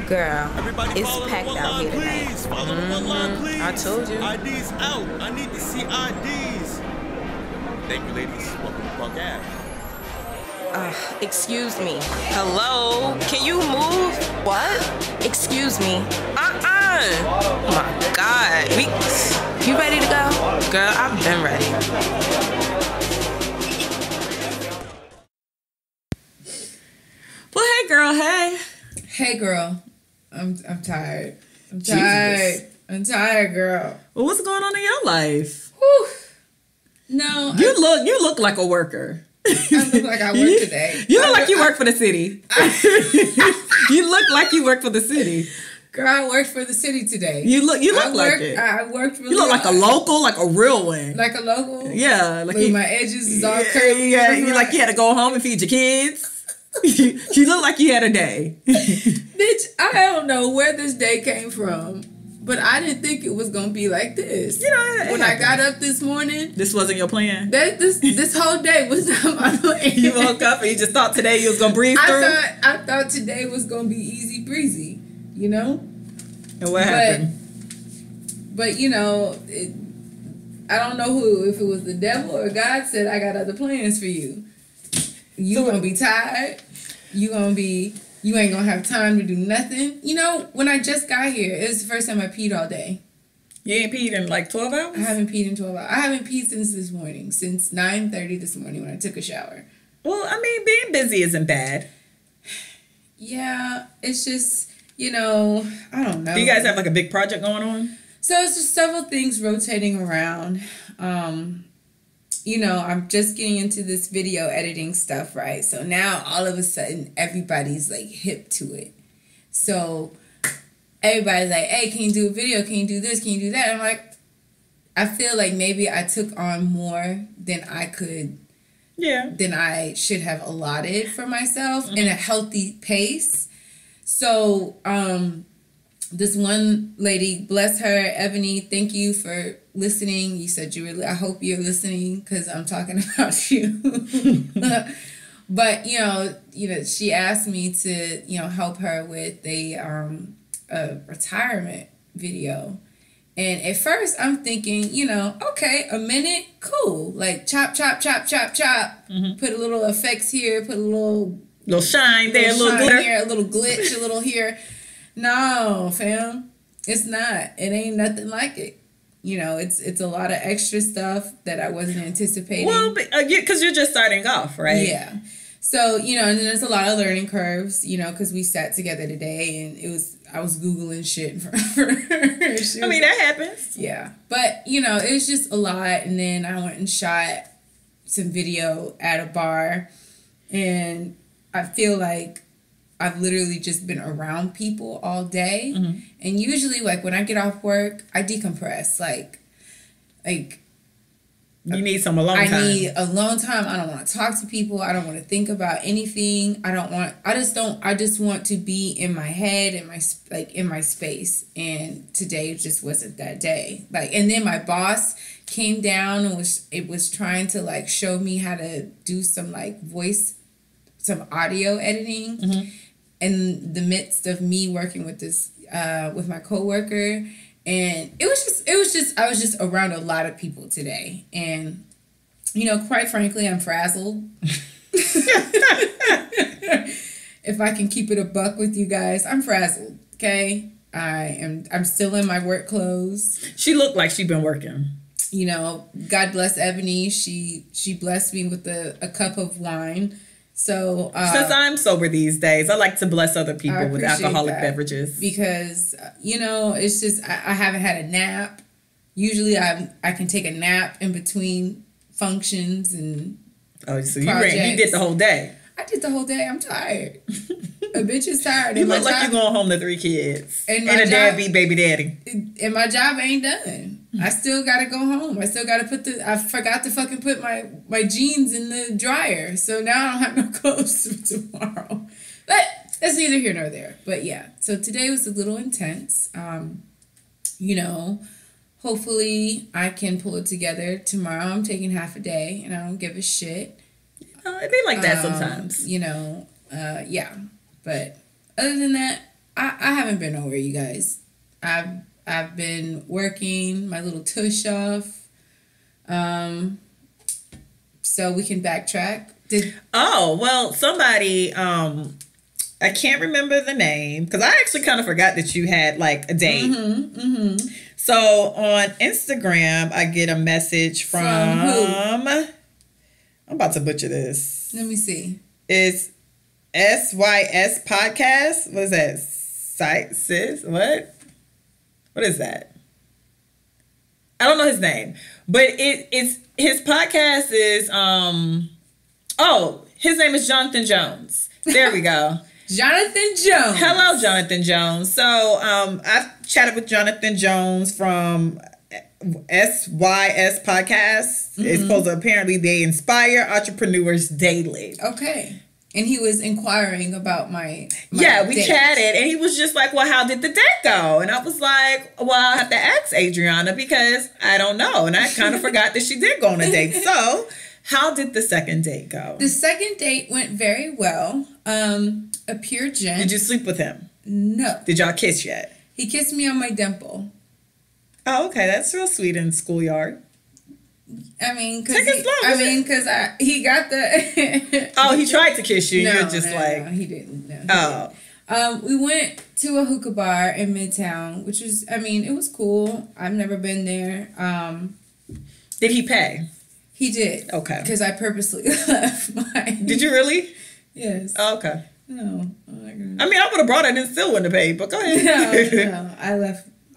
Girl, Everybody it's follow packed the one out line, here tonight. please. Follow the one line, please. I told you. IDs out. I need to see IDs. Thank you, ladies. Welcome to Park Ave. Excuse me. Hello? Can you move? What? Excuse me. Oh my God. You ready to go? Girl, I've been ready. Well, hey, girl. Hey. Hey, girl. I'm tired. I'm tired. Jesus. I'm tired, girl. Well, what's going on in your life? Whew. No, You look like a worker. I look like I work today. You look like you work for the city. You look like you work for the city. Girl, I worked for the city today. You look like it. I worked really You look like a hard. local, like a real one. Like a local? Yeah. Like With my edges is all curly. Yeah, you like you had to go home and feed your kids. You look like you had a day. Bitch, I don't know where this day came from, but I didn't think it was going to be like this. You know, when I got up this morning, this wasn't your plan. This whole day was not my plan. You woke up and you just thought today you was going to breathe through? I thought today was going to be easy breezy, you know? And what happened? But you know, I don't know if it was the devil or God said, I got other plans for you. You gonna be tired. You ain't gonna have time to do nothing. You know, when I just got here, it was the first time I peed all day. You ain't peed in like 12 hours? I haven't peed in 12 hours. I haven't peed since this morning, since 9:30 this morning when I took a shower. Well, I mean, being busy isn't bad. Yeah, it's just, you know, I don't know. Do you guys have like a big project going on? So it's just several things rotating around. You know, I'm just getting into this video editing stuff, right? So now all of a sudden everybody's like hip to it. So everybody's like, hey, can you do a video? Can you do this? Can you do that? I'm like, I feel like maybe I took on more than I could. Yeah. Than I should have allotted for myself in a healthy pace. So, this one lady, bless her, Ebony, thank you for listening. You said I hope you're listening because I'm talking about you. But, you know, she asked me to, help her with a retirement video. And at first I'm thinking, okay, a minute, cool. Like chop, chop, chop, chop, chop. Mm-hmm. Put a little effects here, put a little shine there, a little glitter here, a little glitch, a little here. No, fam, it's not. It ain't nothing like it. It's a lot of extra stuff that I wasn't anticipating. Well, because you're just starting off, right? Yeah. So, and then there's a lot of learning curves, because we sat together today and I was Googling shit for her. I mean, that happens. Yeah. But, it was just a lot. And then I went and shot some video at a bar. And I feel like I've literally just been around people all day. Mm-hmm. And usually, like, when I get off work, I decompress. Like you need some alone time. I need alone time. I don't want to talk to people. I don't want to think about anything. I just want to be in my head, in my space. And today just wasn't that day. And then my boss came down and was trying to like show me how to do some like some audio editing. Mm-hmm. In the midst of me working with this with my coworker, and it was just I was just around a lot of people today, and quite frankly, I'm frazzled. If I can keep it a buck with you guys, I'm frazzled. Okay, I'm still in my work clothes. She looked like she'd been working. God bless Ebony. She blessed me with a cup of wine. So since I'm sober these days, I like to bless other people with alcoholic beverages because it's just I haven't had a nap. Usually I can take a nap in between functions and so you did the whole day. I did the whole day. I'm tired. A bitch is tired. You look like you're going home to 3 kids and a deadbeat baby daddy. And my job ain't done. I still gotta go home. I still gotta I forgot to fucking put my jeans in the dryer. So now I don't have no clothes for tomorrow. But that's neither here nor there. But yeah, so today was a little intense. Hopefully I can pull it together. Tomorrow I'm taking half a day and I don't give a shit. It'd be like that sometimes. Yeah. But other than that, I haven't been nowhere, you guys. I've been working my little tush off. So we can backtrack. Somebody, I can't remember the name because I actually kind of forgot that you had like a date. So on Instagram, I get a message from who? I'm about to butcher this. Let me see. It's SYS Podcast. What is that? Sis? What? What is that? I don't know his name, but it's his podcast is his name is Jonathan Jones. There we go. Jonathan Jones. Hello, Jonathan Jones. So I've chatted with Jonathan Jones from SYS Podcast. It's supposed to apparently they inspire entrepreneurs daily. Okay. And he was inquiring about my we date. chatted, and he was just like, well, how did the date go? And I was like, well, I have to ask Adrianna because I don't know. And I kind of forgot that she did go on a date. So how did the second date go? The second date went very well. A pure gent. Did you sleep with him? No. Did y'all kiss yet? He kissed me on my dimple. Oh, okay. That's real sweet in schoolyard. I mean, because he got the. Oh, he tried to kiss you. You're just no, he didn't. No, we went to a hookah bar in Midtown, which was, it was cool. I've never been there. Did he pay? He did. Okay. Because I purposely left my. Did you really? Yes. Oh, okay. No. I would have brought it and still wouldn't have paid, but go ahead. No.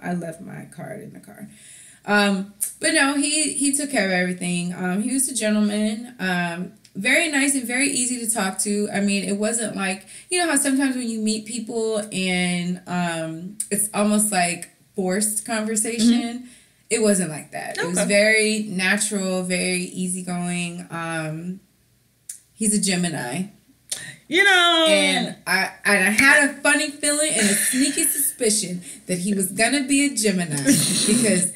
I left my card in the car. But no, he took care of everything. He was a gentleman. Very nice and very easy to talk to. It wasn't like, you know how sometimes when you meet people and it's almost like forced conversation. It wasn't like that. Okay. It was very natural, very easygoing. He's a Gemini. And I had a funny feeling and a sneaky suspicion that he was gonna be a Gemini because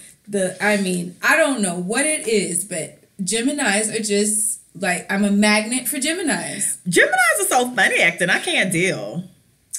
I don't know what it is, but Geminis are just like, I'm a magnet for Geminis. Geminis are so funny acting. I can't deal.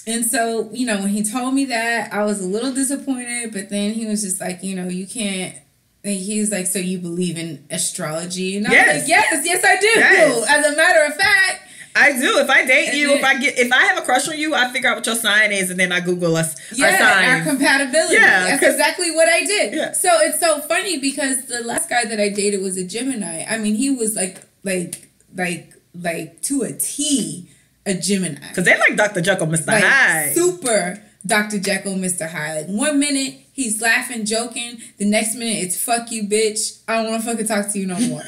And so, when he told me that, I was a little disappointed, but then he was just like, you can't. And he was like, so you believe in astrology? And I was like, yes, I do. Yes. As a matter of fact. I do. If I date you, if I have a crush on you, I figure out what your sign is, and then I Google us our signs. Our compatibility. Yeah, that's exactly what I did. Yeah. So it's so funny because the last guy that I dated was a Gemini. He was like to a T, a Gemini. Because they like Dr. Jekyll, Mr. Hyde. Super Dr. Jekyll, Mr. Hyde. Like 1 minute he's laughing, joking. The next minute it's fuck you, bitch. I don't want to fucking talk to you no more.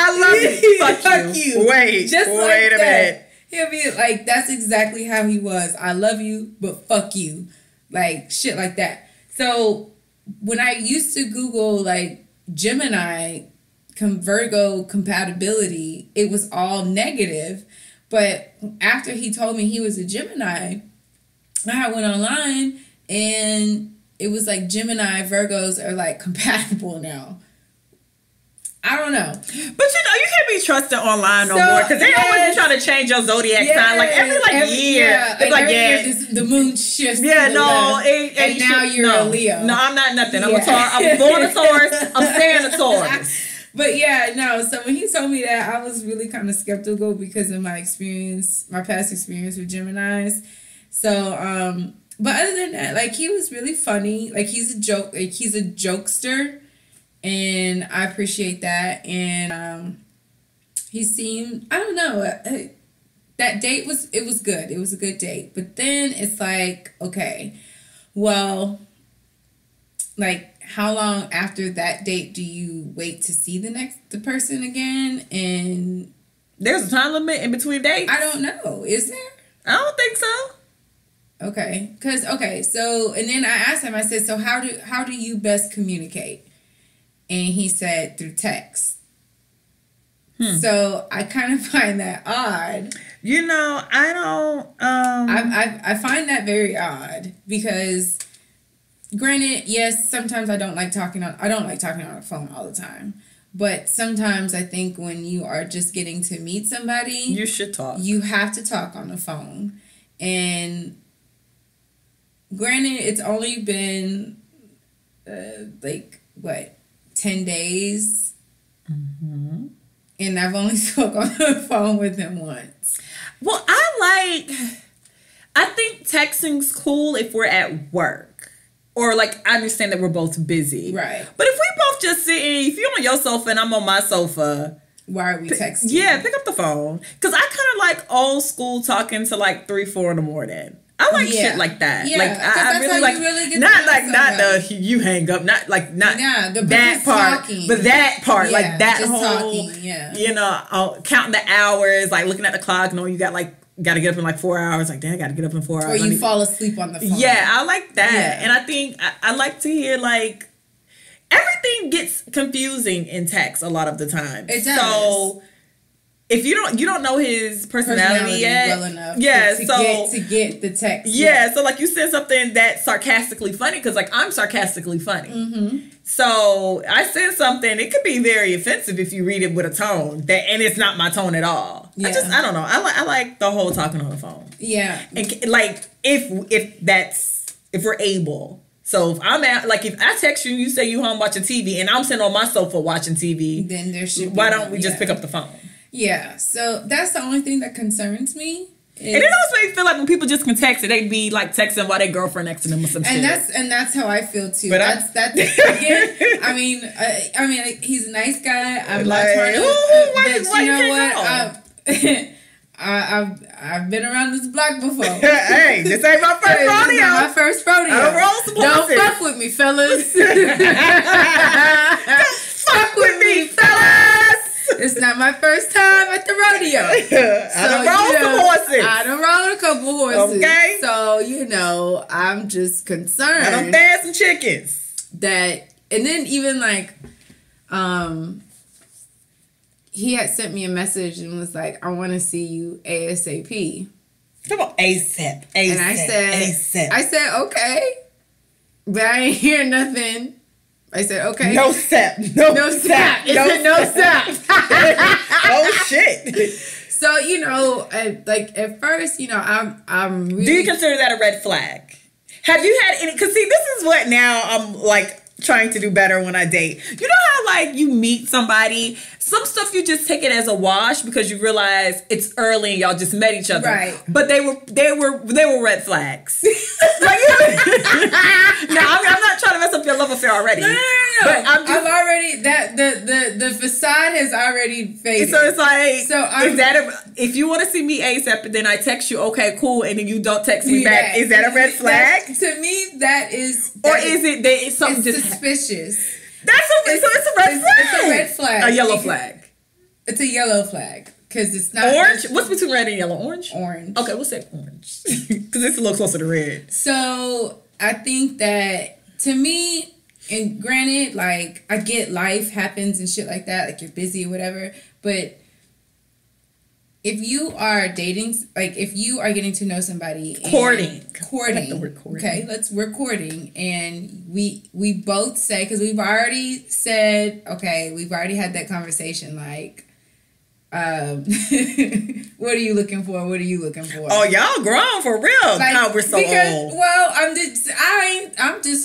I love it. Fuck you. Wait a minute. He'll be like, that's exactly how he was. I love you, but fuck you. Like, shit like that. So, when I used to Google, like, Gemini, Virgo compatibility, it was all negative. But after he told me he was a Gemini, I went online, and it was like Gemini, Virgos are, like, compatible now. I don't know. But you can't be trusted online no more because they always trying to change your zodiac sign like every year. Yeah, every year the moon shifts. Yeah, no. And now you're a Leo. No, I'm not nothing. I'm a Taurus. I'm born a Taurus. I'm staying a Taurus. But so when he told me that, I was really kind of skeptical because of my past experience with Geminis. So, but other than that, like, he was really funny. Like, he's a jokester. And I appreciate that. And he seemed, I don't know, that date was good. It was a good date. But then it's like, okay, well, like, how long after that date do you wait to see the person again? And there's a time limit in between dates? I don't know. Is there? I don't think so. Okay. So, and then I asked him, I said, so how do you best communicate? And he said through text. So I kind of find that odd. I don't. I find that very odd because, granted, yes, sometimes I don't like talking on the phone all the time. But sometimes I think when you are just getting to meet somebody, you should talk. You have to talk on the phone. And granted, it's only been 10 days. Mm-hmm. And I've only spoke on the phone with him once. Well, I think texting's cool if we're at work. Or, like, I understand that we're both busy. Right. But if we both just sitting, if you're on your sofa and I'm on my sofa... Why are we texting? Yeah, pick up the phone. Because I kind of like old school talking to, like, 3, 4 in the morning. I like shit like that. Yeah, like I really like really not the you hang up, not that part, talking. But that part, like that just whole, talking, yeah. You know, counting the hours, like looking at the clock, knowing you got to get up in like 4 hours. Like, damn, I got to get up in 4 hours. Or you fall asleep on the phone. Yeah, I like that, yeah. And I think I like to hear like everything gets confusing in text a lot of the time. It does. So. If you don't know his personality yet, well enough to get the text. Yeah, so like you said something that's sarcastically funny because like I'm sarcastically funny. Mm-hmm. So I said something. It could be very offensive if you read it with a tone and it's not my tone at all. Yeah. I don't know. I like the whole talking on the phone. Yeah, and like if we're able. So if I'm if I text you, you say you home watching TV, and I'm sitting on my sofa watching TV, then there should. Why don't we just pick up the phone? Yeah, so that's the only thing that concerns me. And it always makes me feel like when people just can text it, they be like texting while their girlfriend next to them or some shit. And that's how I feel too. But that's again. I mean, like, he's a nice guy. I'm not trying to. But you know what? I've been around this block before. Hey, this ain't my first rodeo. This is not my first rodeo. I don't roll some horses. Don't fuck with me, fellas. Don't fuck with me, fellas. It's not my first time at the rodeo. I done rolled some horses. I done rolled a couple horses. Okay. So, I'm just concerned. I done fed some chickens. And then even like, he had sent me a message and was like, I want to see you ASAP. Come on, ASAP. And I said, okay. But I ain't hear nothing. I said, okay. No sap. No sap. No sap. Oh, shit. So, at first, I'm really... Do you consider that a red flag? Have you had any... Because, see, this is what now I'm, like, trying to do better when I date. You know how, like, you meet somebody... Some stuff you just take it as a wash because you realize it's early and y'all just met each other. Right. But they were red flags. Like, no, I'm not trying to mess up your love affair already. No. But I've already the facade has already faded. So it's like, if you want to see me ASAP and then I text you, okay, cool, and then you don't text me back, is that a red flag? To me, that is. Or is it that it's something it's just suspicious? So it's a red flag. It's a red flag. A yellow flag. It's a yellow flag because it's not orange. What's between red and yellow? Orange. Okay, we'll say orange because it's a little closer to red. So I think that to me, and granted, like I get life happens and shit like that, like you're busy or whatever, but if you are dating, like if you are getting to know somebody, courting, okay, we're courting, and we both say, because we've already said, okay, we've already had that conversation, like, what are you looking for? What are you looking for? Oh, y'all grown for real. Like, God, we're so old. Well, I'm just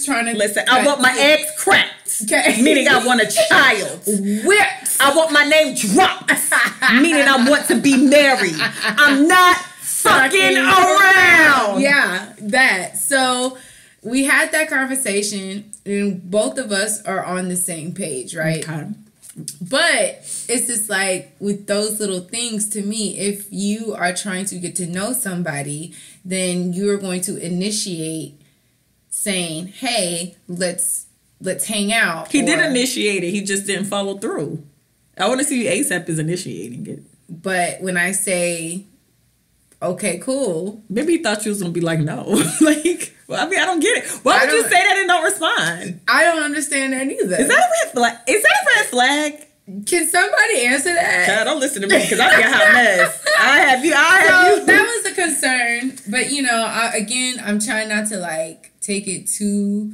trying to listen. I want my eggs cracked. Okay. Meaning I want a child. Whipped. I want my name dropped. Meaning I want to be married. I'm not fucking around. Yeah, that. So we had that conversation, and both of us are on the same page, right? Okay. But it's just like with those little things, to me, if you are trying to get to know somebody, then you're going to initiate saying, hey, let's hang out. He did initiate it. He just didn't follow through. I want to see ASAP is initiating it. But when I say, okay, cool. Maybe he thought you was going to be like, no. Like, well, I mean, I don't get it. Why would you say that and don't respond? I don't understand that either. Is that a red flag? Is that a red flag? Can somebody answer that? God, don't listen to me because I get hot mess. I have you. That was a concern. But, I'm trying not to, like, take it too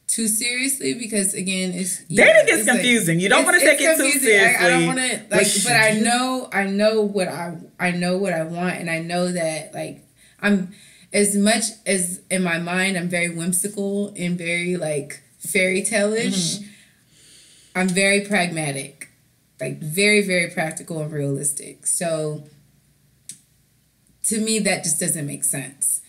seriously because, again, it's... Dating gets confusing. Like, you don't want to take it too seriously. I don't want to, like... But I know what I want, and I know that, like... I'm, as much as in my mind, I'm very whimsical and very like fairy tale-ish. I'm very pragmatic, like very, very practical and realistic. So to me, that just doesn't make sense.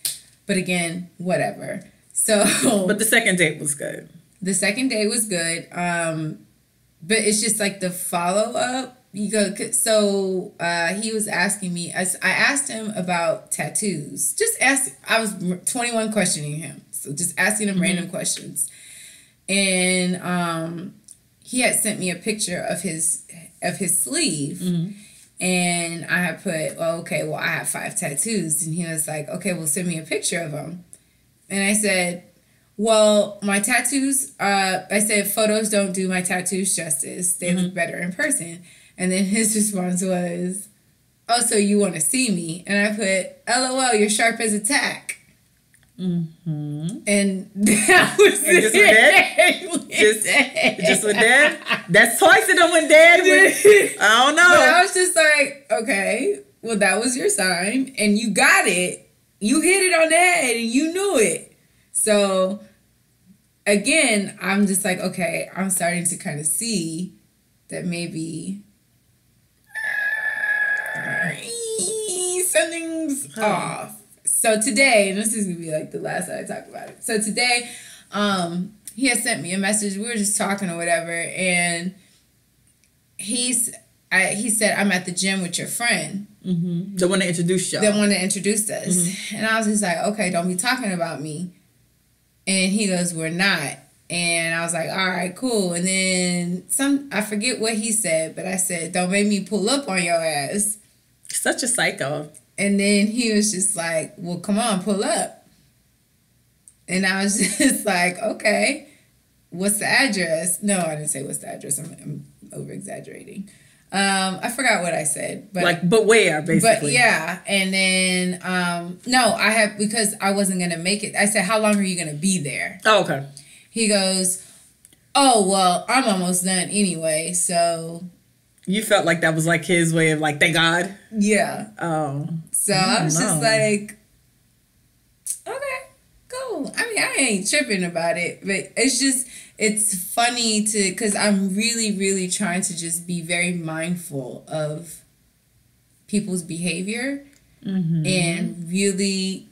But again, whatever. So, but the second date was good. The second date was good. But it's just like the follow up. So he was asking me. I asked him about tattoos. I was 21 questioning him. So just asking him random questions. And he had sent me a picture of his sleeve. And I had put, I have 5 tattoos. And he was like, okay, well, send me a picture of them. And I said, well, my tattoos, I said, photos don't do my tattoos justice. They look better in person. And then his response was, oh, so you want to see me? And I put, LOL, you're sharp as a tack. And that was it. Just went dead? Just went dead? That's twice it done went dead. I don't know. But I was just like, okay, well, that was your sign. And you got it. You hit it on the head and you knew it. So, again, I'm just like, okay, I'm starting to kind of see that maybe something's off. So today, and this is going to be like the last time I talk about it. So today, he had sent me a message. We were just talking or whatever. And he said, I'm at the gym with your friend. The one that introduced y'all. The one that introduced us. And I was just like, okay, don't be talking about me. And he goes, we're not. And I was like, all right, cool. And then I forget what he said, but I said, don't make me pull up on your ass. Such a psycho. And then he was just like, well, come on, pull up. And I was just like, okay, what's the address? No, I didn't say what's the address. I'm over-exaggerating. I forgot what I said. But where, basically? But yeah. And then, because I wasn't going to make it. I said, how long are you going to be there? Oh, okay. He goes, oh, well, I'm almost done anyway, so. You felt like that was like his way of like, thank God? Yeah. Oh. So I was just like, okay, cool. I mean, I ain't tripping about it, but it's funny because I'm really, really trying to just be very mindful of people's behavior and really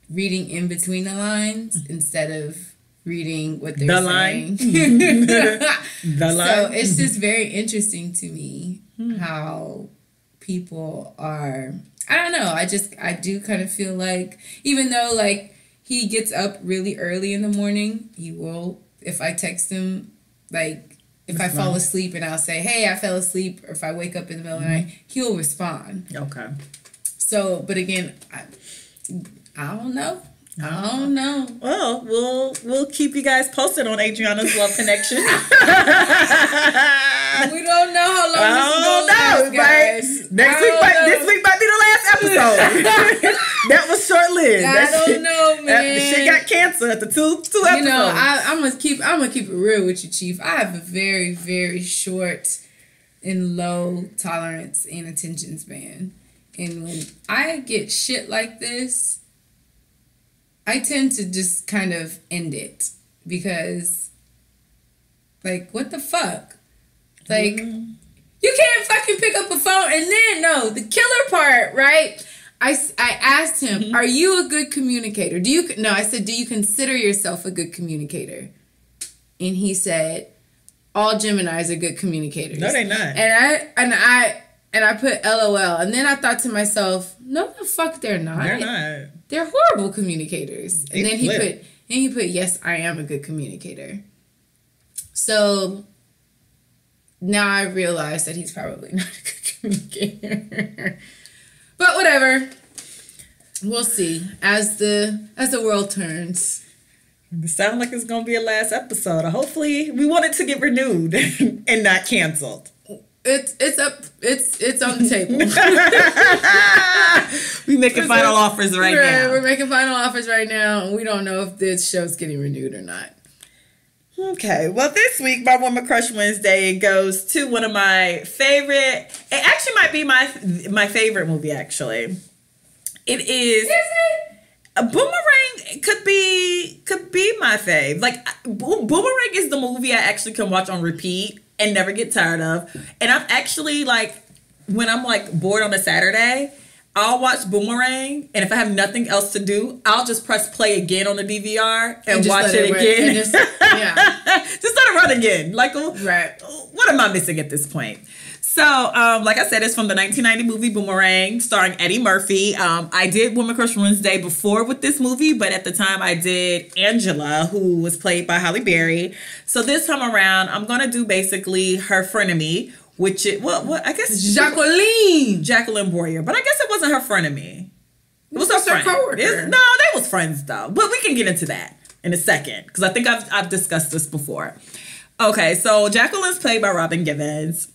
reading in between the lines instead of reading what they're saying. The line. So it's just very interesting to me how people are, I don't know, I do kind of feel like, even though like he gets up really early in the morning, he will, if I text him, like if I fall asleep and I'll say, hey, I fell asleep, or if I wake up in the middle of the night, he'll respond. Okay. So, but again, I don't know. I don't know. Well, we'll keep you guys posted on Adrianna's love connection. We don't know how long this is going to last, guys. This week might be the last episode. That was short-lived. I don't know, man. The shit got canceled at the two episodes. You know, I'm gonna keep it real with you, Chief. I have a very, very short and low tolerance and attention span, and when I get shit like this, I tend to just kind of end it because, like, what the fuck? Like, you can't fucking pick up a phone. And then, no, the killer part, right? I asked him, are you a good communicator? I said, do you consider yourself a good communicator? And he said, all Geminis are good communicators. No, they're not. And I put LOL. And then I thought to myself, no, the fuck they're not. They're not. They're horrible communicators. And then he put, yes, I am a good communicator. So now I realize that he's probably not a good communicator. But whatever. We'll see as the world turns. It sounds like it's gonna be a last episode. Hopefully, we want it to get renewed and not canceled. It's on the table. We making final offers right now. We're making final offers right now, and we don't know if this show's getting renewed or not. Okay, well, this week, my Woman Crush Wednesday goes to one of my favorite. It actually might be my favorite movie, actually. It is. Is it? A Boomerang could be my fave. Like Boomerang is the movie I actually can watch on repeat and never get tired of. And I'm actually like, when I'm like bored on a Saturday, I'll watch Boomerang, and if I have nothing else to do, I'll just press play again on the DVR and watch it again. Just let it run again. Like, right. What am I missing at this point? So, like I said, it's from the 1990 movie Boomerang, starring Eddie Murphy. I did Woman Crush Wednesday before with this movie, but at the time I did Angela, who was played by Halle Berry. So this time around, I'm gonna do basically her frenemy, which it I guess Jacqueline Broyer, but I guess it wasn't her frenemy. It was her friend. No, they was friends though. But we can get into that in a second because I think I've discussed this before. Okay, so Jacqueline's played by Robin Givens.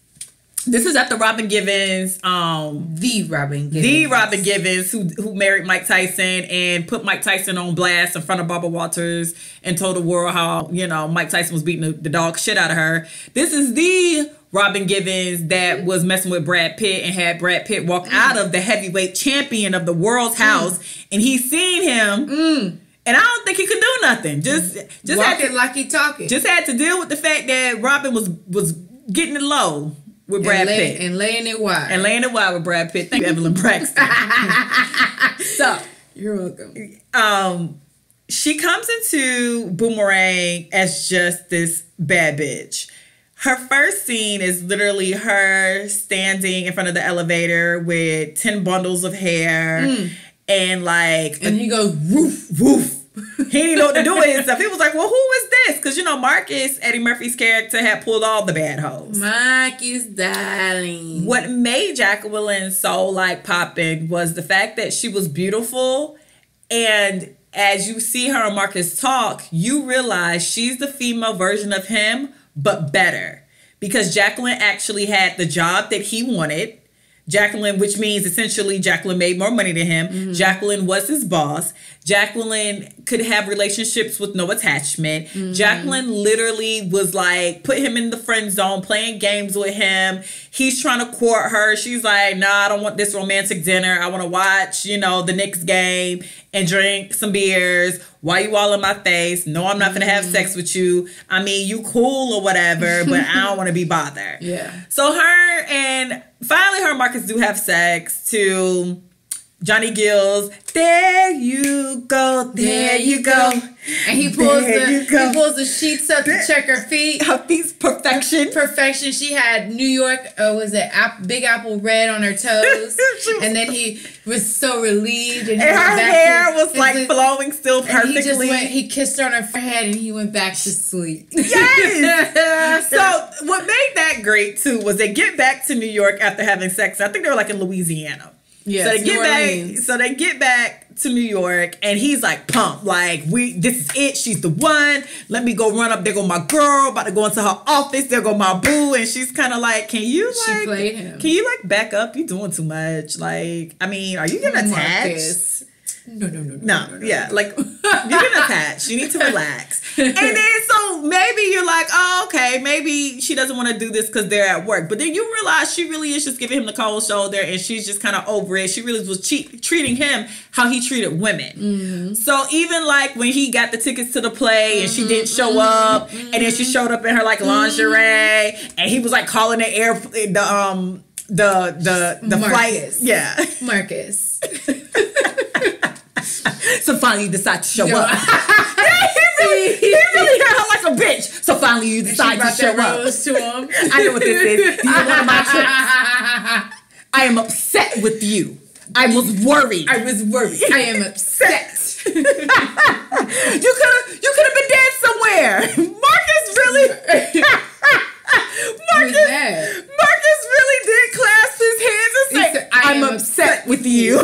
This is after Robin Givens, the Robin Givens, who married Mike Tyson and put Mike Tyson on blast in front of Barbara Walters and told the world how, Mike Tyson was beating the dog shit out of her. This is the Robin Givens that was messing with Brad Pitt and had Brad Pitt walk out of the heavyweight champion of the world's house, and he seen him. And I don't think he could do nothing. Just walking like he talking. Just had to deal with the fact that Robin was getting it low with Brad Pitt. And laying it wide. With Brad Pitt. Thank you, Evelyn Braxton. So, you're welcome. She comes into Boomerang as just this bad bitch. Her first scene is literally her standing in front of the elevator with 10 bundles of hair. And he goes, woof, woof. He didn't know what to do with himself. He was like, well, who is this? Because, Marcus, Eddie Murphy's character, had pulled all the bad hoes. Marcus, darling. What made Jacqueline so, popping was the fact that she was beautiful. And as you see her and Marcus talk, you realize she's the female version of him, but better. Because Jacqueline actually had the job that he wanted. Jacqueline, which means essentially Jacqueline made more money than him. Jacqueline was his boss. Jacqueline could have relationships with no attachment. Jacqueline literally was put him in the friend zone, playing games with him. He's trying to court her. She's like, nah, I don't want this romantic dinner. I want to watch, the Knicks game and drink some beers. Why you all in my face? No, I'm not going to have sex with you. I mean, you cool or whatever, but I don't want to be bothered. Yeah. So finally her and Marcus do have sex to Johnny Gill's "There You Go, There You Go." And he pulls the sheets up to check her feet. Her feet's perfection. Perfection. She had New York, Big Apple red on her toes. And then he was so relieved. And her hair was flowing still perfectly. He kissed her on her forehead and he went back to sleep. Yes! So what made that great too was they get back to New York after having sex. I think they were in Louisiana. Yeah, so they get back to New York and he's pumped. This is it. She's the one. Let me go run up. There go my girl. About to go into her office. There go my boo. And she's kind of can you she played him. Can you back up? You're doing too much. Are you getting attached? No. Yeah, you're getting attached. You need to relax. And then so maybe you're oh, okay, maybe she doesn't want to do this because they're at work. But then you realize she really is just giving him the cold shoulder and she's just kind of over it. She really was treating him how he treated women. So even when he got the tickets to the play and she didn't show up, and then she showed up in her lingerie, and he was calling the flight. Yeah, Marcus. So finally you decide to show up. He really had her like a bitch. So finally you decide to show up. To him. I know what this is. These are one of my tricks. I am upset with you. I was worried. I am upset. You could have been dead somewhere. Marcus really did clasp his hands and say, I'm upset with you.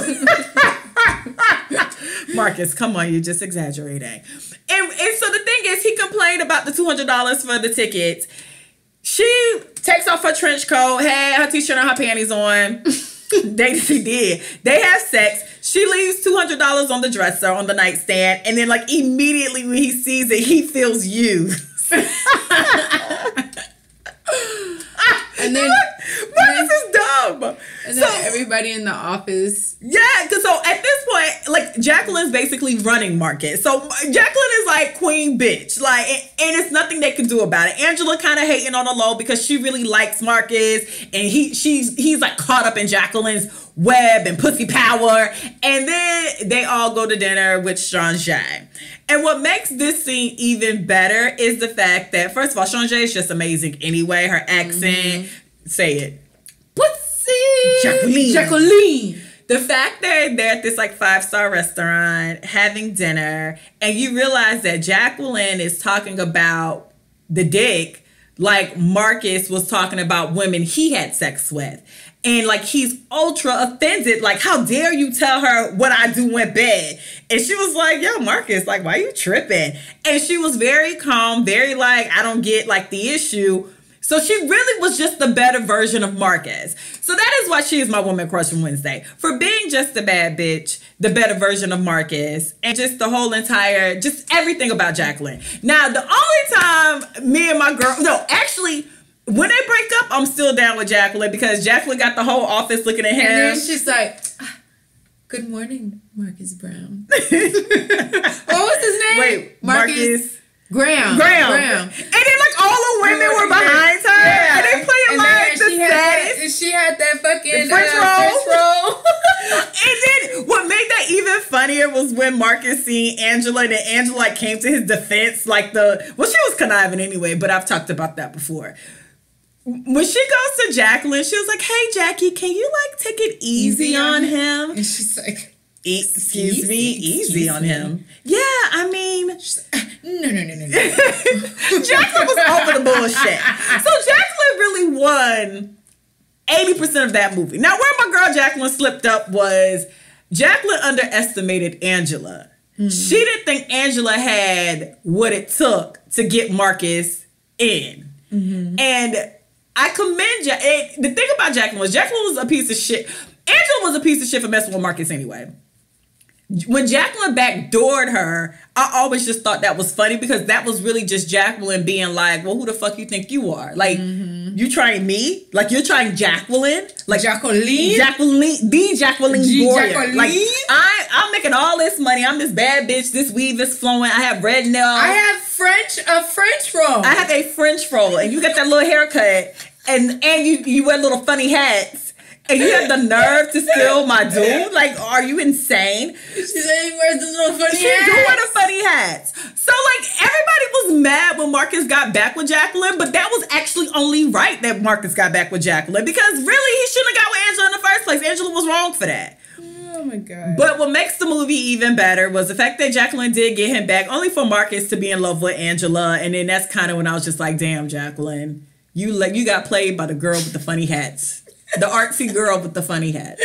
Marcus, come on, you're just exaggerating. And so the thing is, he complained about the $200 for the tickets. She takes off her trench coat, had her t-shirt and her panties on. She did. They have sex. She leaves $200 on the dresser on the nightstand, and then immediately when he sees it, he feels used. And then Marcus is dumb. And then everybody in the office. Yeah, because so at this point, like, Jacqueline's basically running Marcus. So Jacqueline is like queen bitch. Like, and it's nothing they can do about it. Angela kind of hating on the low because she really likes Marcus. And he's like caught up in Jacqueline's web and pussy power. And then they all go to dinner with Shangé. And what makes this scene even better is the fact that, first of all, Shangé is just amazing anyway. Her accent, say it. Pussy! Jacqueline! The fact that they're at this like 5-star restaurant having dinner and you realize that Jacqueline is talking about the dick like Marcus was talking about women he had sex with. And like he's ultra offended. Like, how dare you tell her what I do in bed? And she was like, yo, Marcus, like, why you tripping? And she was very calm, very like, I don't get like the issue. So she really was just the better version of Marcus. So that is why she is my woman crush from Wednesday. For being just a bad bitch, the better version of Marcus, and just the whole entire, just everything about Jacqueline. Now, the only time me and my girl, no, actually, when they break up, I'm still down with Jacqueline because Jacqueline got the whole office looking at him. And then she's like, good morning, Marcus Brown. What was his name? Wait, Marcus Graham. And then like all the women were behind her. Yeah. And they playing like the saddest. She had that fucking French roll. And then what made that even funnier was when Marcus seen Angela and then Angela like came to his defense. Like she was conniving anyway, but I've talked about that before. When she goes to Jacqueline, she was like, hey, Jackie, can you like take it easy on him? And she's like, Excuse me, easy on him. Yeah, I mean, no. Jacqueline was over the bullshit. So Jacqueline really won 80% of that movie. Now, where my girl Jacqueline slipped up was Jacqueline underestimated Angela. Mm-hmm. She didn't think Angela had what it took to get Marcus in. Mm-hmm. And I commend the thing about Jacqueline was a piece of shit. Angela was a piece of shit for messing with Marcus anyway. When Jacqueline backdoored her, I always just thought that was funny because that was really just Jacqueline being like, well, who the fuck you think you are? Like, you trying me? Like, you're trying Jacqueline? Like, Jacqueline Broyer. Like, I'm making all this money. I'm this bad bitch. This weave is flowing. I have red nails. I have a French roll. I have a French roll. And you got that little haircut. And you wear little funny hats. And you have the nerve to steal my dude? Like, are you insane? She said he wears the little funny hats. She do wear the funny hats. So, like, everybody was mad when Marcus got back with Jacqueline, but that was actually only right that Marcus got back with Jacqueline because really, he shouldn't have got with Angela in the first place. Angela was wrong for that. Oh, my God. But what makes the movie even better was the fact that Jacqueline did get him back only for Marcus to be in love with Angela. And then that's kind of when I was just like, damn, Jacqueline, you got played by the girl with the funny hats. The artsy girl with the funny hats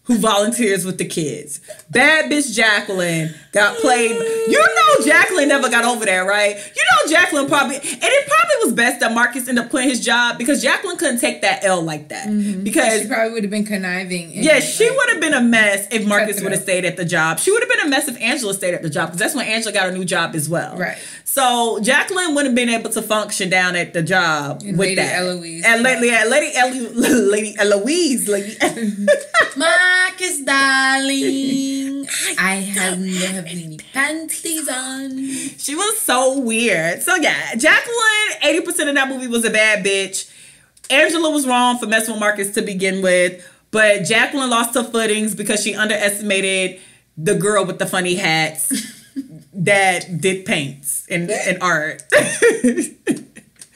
who volunteers with the kids. Bad bitch Jacqueline got played. You know Jacqueline never got over there, right? You know Jacqueline probably, and it probably was best that Marcus ended up quitting his job because Jacqueline couldn't take that L like that. Mm-hmm. Because she probably would have been conniving. Yeah, she would have been a mess if Marcus would have stayed at the job. She would have been a mess if Angela stayed at the job because that's when Angela got a new job as well. Right. So Jacqueline wouldn't have been able to function down at the job and with Lady that. Eloise. And Lady Eloise. Marcus, darling, I haven't have any panties on. She was so weird. So yeah, Jacqueline, 80% of that movie was a bad bitch. Angela was wrong for messing with Marcus to begin with, but Jacqueline lost her footings because she underestimated the girl with the funny hats that did paints and art.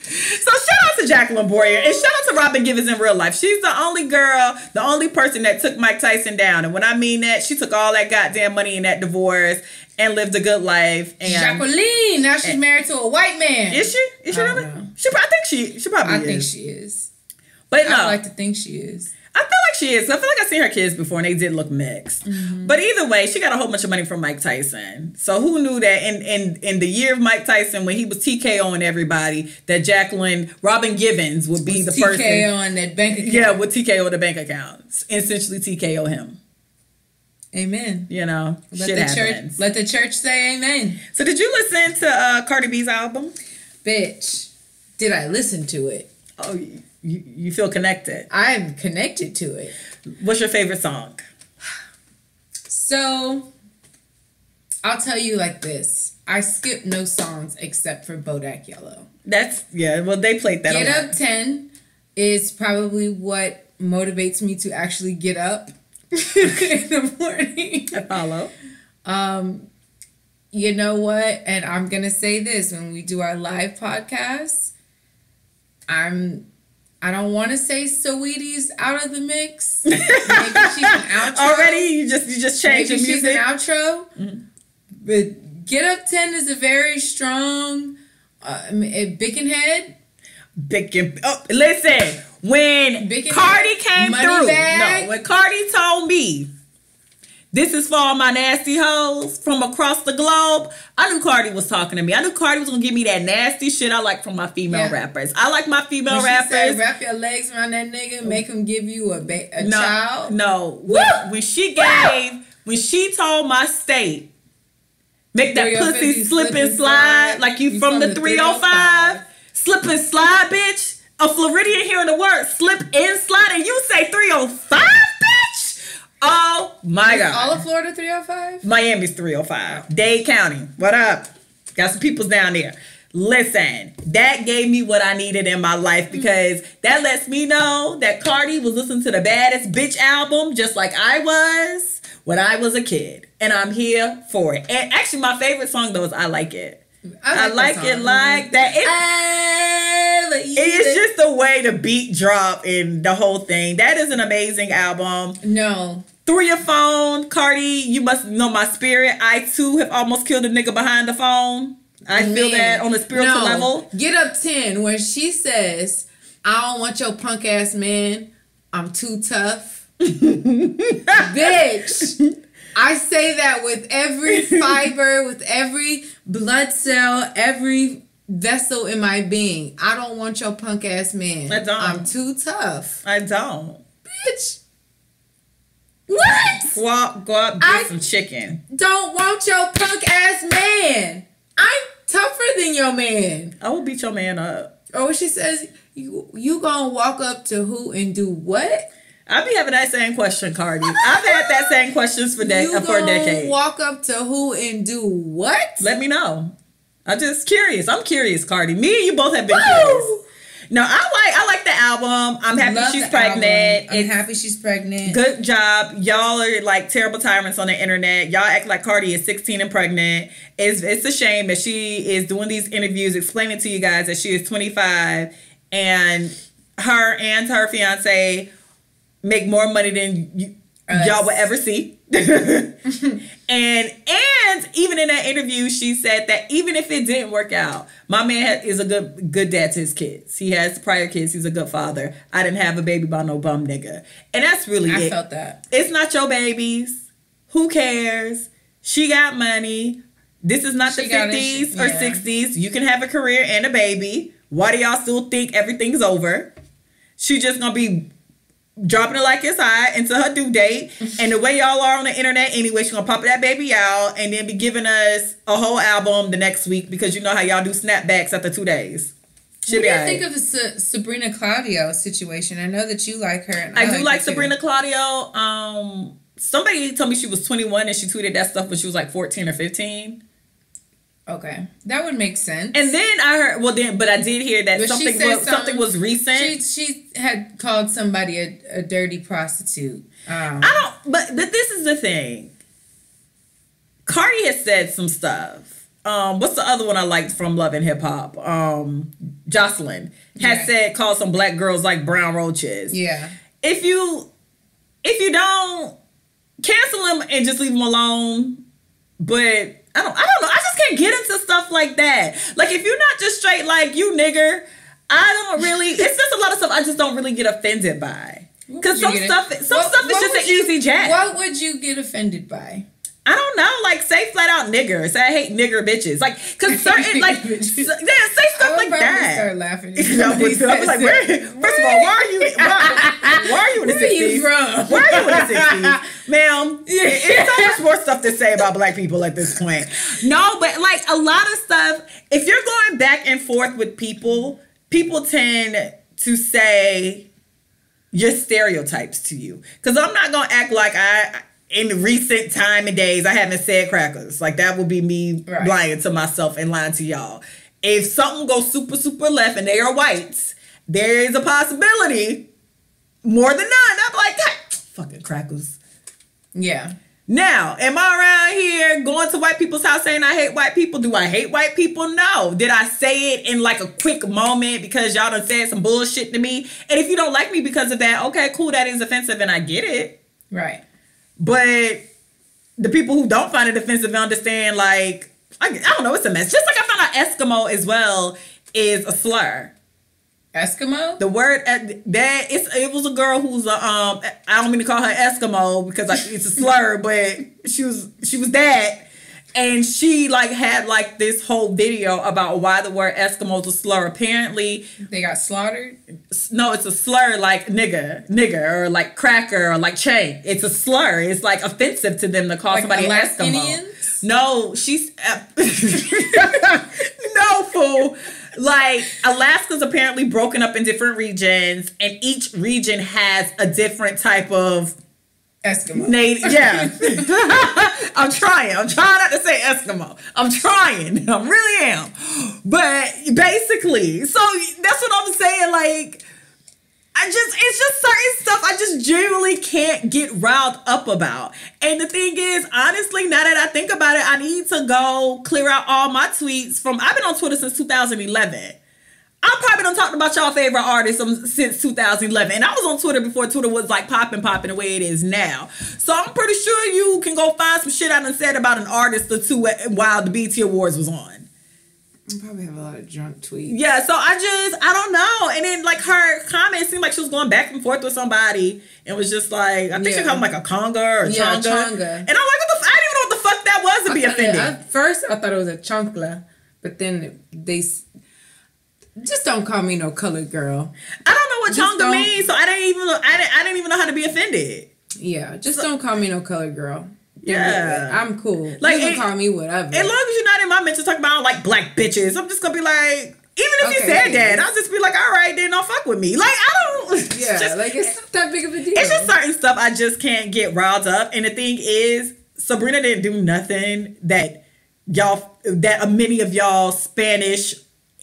So shout out to Jacqueline Broyer and shout out to Robin Givens in real life. She's the only girl, the only person that took Mike Tyson down. And when I mean that, she took all that goddamn money in that divorce and lived a good life. And Jacqueline, now she's married to a white man. Is she? Is she really? I think she is. But no. I like to think she is. I feel like she is. I feel like I've seen her kids before and they did look mixed. Mm-hmm. But either way, she got a whole bunch of money from Mike Tyson. So who knew that in the year of Mike Tyson, when he was TKOing everybody, that Robin Givens would be the person. TKO on that bank account. Yeah, would TKO the bank accounts. Essentially TKO him. Amen. You know, let the church say amen. So did you listen to Cardi B's album? Bitch, did I listen to it? Oh, You feel connected. I'm connected to it. What's your favorite song? So, I'll tell you like this. I skip no songs except for Bodak Yellow. Well, they played that Get a lot. Up 10 is probably what motivates me to actually get up in the morning. I follow. You know what? And I'm going to say this. When we do our live podcast, I don't want to say Saweetie's out of the mix. Maybe she's an outro. Already, you just changed the music. She's an outro. Mm-hmm. But Get Up 10 is a very strong Bickenhead. Listen, when Cardi came through, when Cardi told me, this is for all my nasty hoes from across the globe, I knew Cardi was talking to me. I knew Cardi was going to give me that nasty shit I like from my female rappers. I like my female rappers. She said, wrap your legs around that nigga, make him give you a child. No. When she told my state, make that pussy slip and slide like you from the 305. Slip and slide, bitch. A Floridian hearing the word slip and slide and you say 305, bitch? Oh my God. All of Florida 305? Miami's 305. Dade County. What up? Got some peoples down there. Listen, that gave me what I needed in my life because that lets me know that Cardi was listening to the Baddest Bitch album just like I was when I was a kid. And I'm here for it. And actually, my favorite song, though, is I Like It. I like it like that. It's just the way the beat drop and the whole thing. That is an amazing album. No. Through Your Phone, Cardi, you must know my spirit. I, too, have almost killed a nigga behind the phone. I feel that on a spiritual level. Get Up 10, where she says, I don't want your punk ass man. I'm too tough. Bitch. I say that with every fiber, with every blood cell, every vessel in my being. I don't want your punk ass man. I don't. I'm too tough. I don't. Bitch. What? Go up, get some chicken. Don't want your punk ass man. I'm tougher than your man. I will beat your man up. Or what she says, you gonna walk up to who and do what? I be having that same question, Cardi. I've had that same questions for a decade. Walk up to who and do what? Let me know. I'm just curious. I'm curious, Cardi. Me and you both have been curious. No, I like the album. I'm happy she's pregnant. I'm happy she's pregnant. Good job. Y'all are like terrible tyrants on the internet. Y'all act like Cardi is 16 and pregnant. It's a shame that she is doing these interviews explaining to you guys that she is 25 and her fiance make more money than y'all will ever see. and even in that interview, she said that even if it didn't work out, my man is a good dad to his kids. He has prior kids. He's a good father. I didn't have a baby by no bum nigga. And that's really it. I felt that. It's not your babies. Who cares? She got money. This is not the 50s or 60s. You can have a career and a baby. Why do y'all still think everything's over? She just gonna be dropping it like it's hot into her due date. And the way y'all are on the internet anyway, she's gonna pop that baby out and then be giving us a whole album the next week because you know how y'all do snapbacks after 2 days. What do you think of the Sabrina Claudio situation? I know that you like her. And I do like Sabrina Claudio. Somebody told me she was 21 and she tweeted that stuff when she was like 14 or 15. Okay, that would make sense. And then I heard, but I did hear that something was recent. She had called somebody a dirty prostitute. But this is the thing. Cardi has said some stuff. What's the other one I liked from Love and Hip Hop? Jocelyn has called some black girls like brown roaches. Yeah. If you don't cancel them and just leave them alone, but I don't know. I just can't get into stuff like that. Like, if you're not just straight like, you nigger, I don't really... It's just a lot of stuff I just don't really get offended by. Because some stuff is just an easy jab. What would you get offended by? I don't know. Like, say flat out nigger. Say I hate nigger bitches. Like, because certain, like... say stuff like that. Start laughing. I'll be like, first of all, why are you in the 60s? Where are you from? Why are you in the 60s? Ma'am, it's so much more stuff to say about black people at this point. No, but like a lot of stuff, if you're going back and forth with people tend to say your stereotypes to you. Because I'm not going to act like in recent time and days, I haven't said crackers. Like, that would be me lying to myself and lying to y'all. If something goes super, super left and they are whites, there is a possibility, more than none, I'm like, fucking crackers. Yeah. Now, am I around here going to white people's house saying I hate white people? Do I hate white people? No. Did I say it in like a quick moment because y'all done said some bullshit to me? And if you don't like me because of that, okay, cool, that is offensive and I get it. Right. But the people who don't find it offensive understand, like, I don't know, it's a mess. Just like I found out Eskimo as well is a slur. Eskimo? The word it was a girl who's I don't mean to call her Eskimo because it's a slur, but she was that, and she like had like this whole video about why the word Eskimo is a slur. Apparently, they got slaughtered. No, it's a slur like nigger, or like cracker, or like chank. It's a slur. It's like offensive to them to call like somebody Eskimo. No, she's no, fool. Like, Alaska's apparently broken up in different regions, and each region has a different type of Eskimo. Yeah. I'm trying not to say Eskimo. I'm trying. I really am. But basically, so that's what I'm saying. Like, it's just certain stuff I just genuinely can't get riled up about. And the thing is, honestly, now that I think about it, I need to go clear out all my tweets I've been on Twitter since 2011. I probably done talked about y'all favorite artists since 2011. And I was on Twitter before Twitter was like popping the way it is now. So I'm pretty sure you can go find some shit I done said about an artist or two while the BET Awards was on. I probably have a lot of drunk tweets. Yeah, so I don't know. And then, like, her comments seemed like she was going back and forth with somebody. And was just like, I think she called him like a conga or chonga. And I'm like, I didn't even know what the fuck that was to be offended. At first, I thought it was a chonkla. But then they... Just don't call me no colored girl. I don't know what chonga means, so I didn't even know how to be offended. Yeah, just don't call me no colored girl. Yeah, I'm cool. Like, you can call me whatever. As long as you're not in my mention talking about like black bitches, I'm just gonna be like, even if you said that, I'll just be like, all right, then don't fuck with me. Like, I don't. Yeah, like it's not that big of a deal. It's just certain stuff I just can't get riled up. And the thing is, Sabrina didn't do nothing that many of y'all Spanish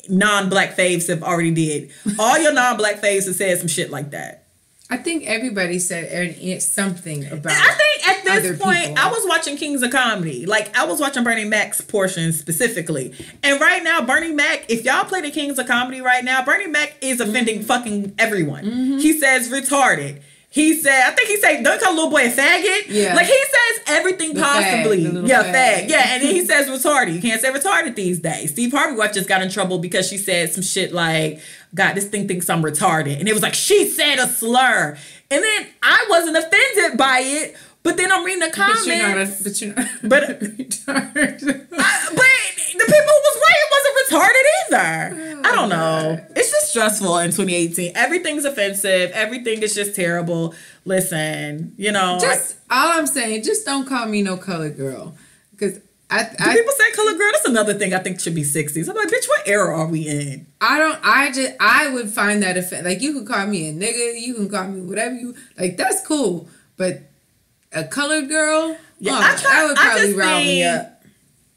non-black faves have already did. All your non-black faves have said some shit like that. I think everybody said something about. I think at this point, people. I was watching Kings of Comedy. Like, I was watching Bernie Mac's portion specifically. And right now, Bernie Mac, if y'all play the Kings of Comedy right now, Bernie Mac is offending fucking everyone. Mm-hmm. He says retarded. He said, don't call little boy a faggot. Yeah. Like, he says everything possibly. Fag. Yeah, and then he says retarded. You can't say retarded these days. Steve Harvey wife just got in trouble because she said some shit like, God, this thing thinks I'm retarded. And it was like, she said a slur. And then I wasn't offended by it. But then I'm reading the comments. But you're not retarded. But the people who was right wasn't retarded either. I don't know. God. It's just stressful in 2018. Everything's offensive. Everything is just terrible. Listen, all I'm saying, just don't call me no colored girl. Because do people say colored girl? That's another thing I think should be 60s. I'm like, bitch, what era are we in? I would find that like, you can call me a nigga, you can call me whatever like, that's cool. But a colored girl? Yeah, that would probably rile me up.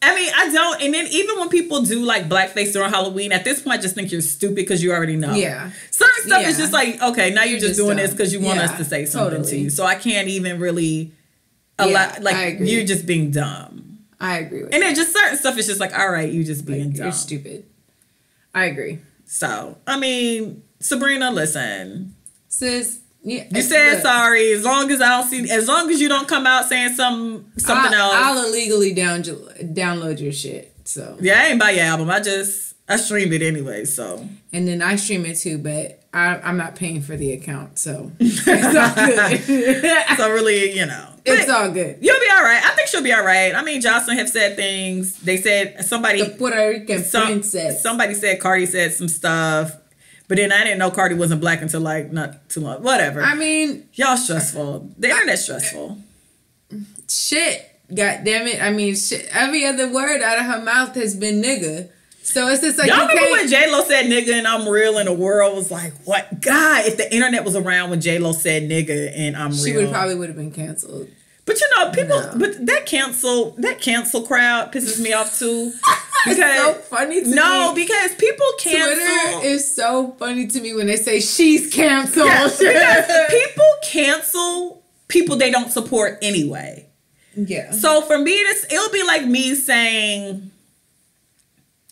I mean, I don't. And then even when people do like blackface during Halloween, at this point, I just think you're stupid because you already know. Yeah. Certain stuff is just like, okay, now you're just doing this because you want us to say something to you. So I can't even really allow, like, you're just being dumb. I agree with that. And then just certain stuff is just like, all right, you just being dumb. You're stupid. I agree. So, I mean, Sabrina, listen. Sis, yeah, you said sorry. As long as you don't come out saying something else. I'll illegally download your shit. So yeah, I ain't buy your album. I streamed it anyway. So and then I stream it too, but I'm not paying for the account, so it's all good. So really, it's all good. You'll be all right. I think she'll be all right. I mean, Jocelyn have said things. They said the Puerto Rican princess. Somebody said Cardi said some stuff. But then I didn't know Cardi wasn't black until like not too long. Whatever. I mean, y'all stressful. The internet's stressful. Shit. God damn it. I mean, shit. Every other word out of her mouth has been nigga. So it's just like, y'all remember when J-Lo said nigga and I'm real and the world was like, what? God, if the internet was around when J-Lo said nigga and I'm real. She would have been canceled. But you know, people, but that cancel crowd pisses me off too. Because it's so funny to me. No, because people cancel. Twitter is so funny to me when they say she's canceled. Yes, because people cancel people they don't support anyway. Yeah. So for me, it'll be like me saying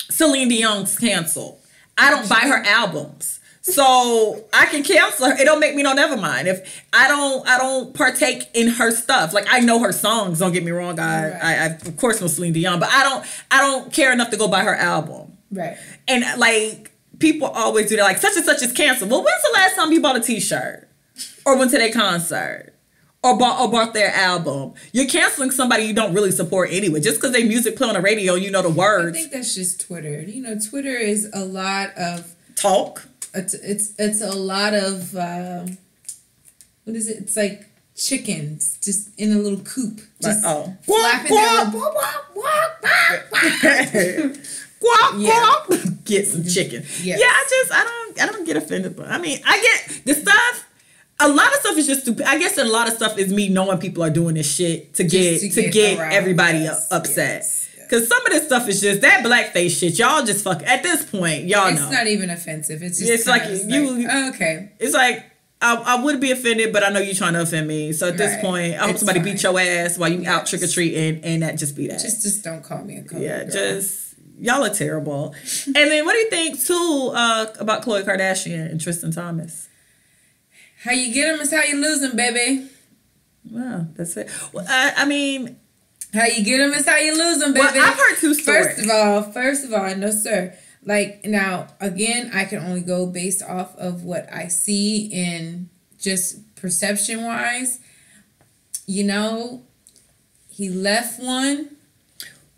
Celine Dion's canceled. I don't buy her albums. So I can cancel her. It don't make me no never mind. If I don't partake in her stuff. Like I know her songs, don't get me wrong. I of course know Celine Dion, but I don't care enough to go buy her album. Right. And like people always do that, like such and such is canceled. Well, when's the last time you bought a t-shirt? Or went to their concert? Or bought their album? You're canceling somebody you don't really support anyway. Just because they music play on the radio, you know the words. I think that's just Twitter. You know, Twitter is a lot of talk. It's a lot of what is it? It's like chickens just in a little coop, just flapping their get some chicken. Yes. Yeah, I don't get offended, but I mean I get the stuff. A lot of stuff is just stupid. I guess a lot of stuff is me knowing people are doing this shit to get everybody upset. Because some of this stuff is just that blackface shit. Y'all just fuck. At this point, y'all know. It's not even offensive. It's just okay. It's like, I would be offended, but I know you're trying to offend me. So at this point, I hope somebody beat your ass while you out trick-or-treating and that just be that. Just don't call me a color girl. Just, y'all are terrible. And then what do you think, too, about Khloe Kardashian and Tristan Thompson? How you get them is how you lose them, baby. Wow, that's it. Well, I mean... How you get them is how you lose them, baby. Well, I've heard two stories. First of all, no, sir. Like, now, again, I can only go based off of what I see in just perception-wise. You know, he left one.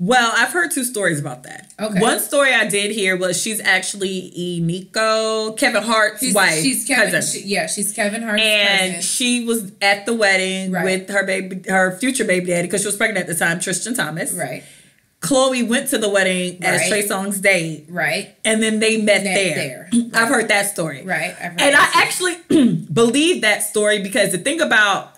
Well, I've heard two stories about that. Okay. One story I did hear was she's actually Nico, Kevin Hart's wife. She's Kevin. She's Kevin Hart's cousin. And she was at the wedding with her future baby daddy, because she was pregnant at the time, Tristan Thompson. Right. Khloe went to the wedding as Trey Songz date. Right. And then they met there. I've heard that story. Right. And I actually believe that story, because the thing about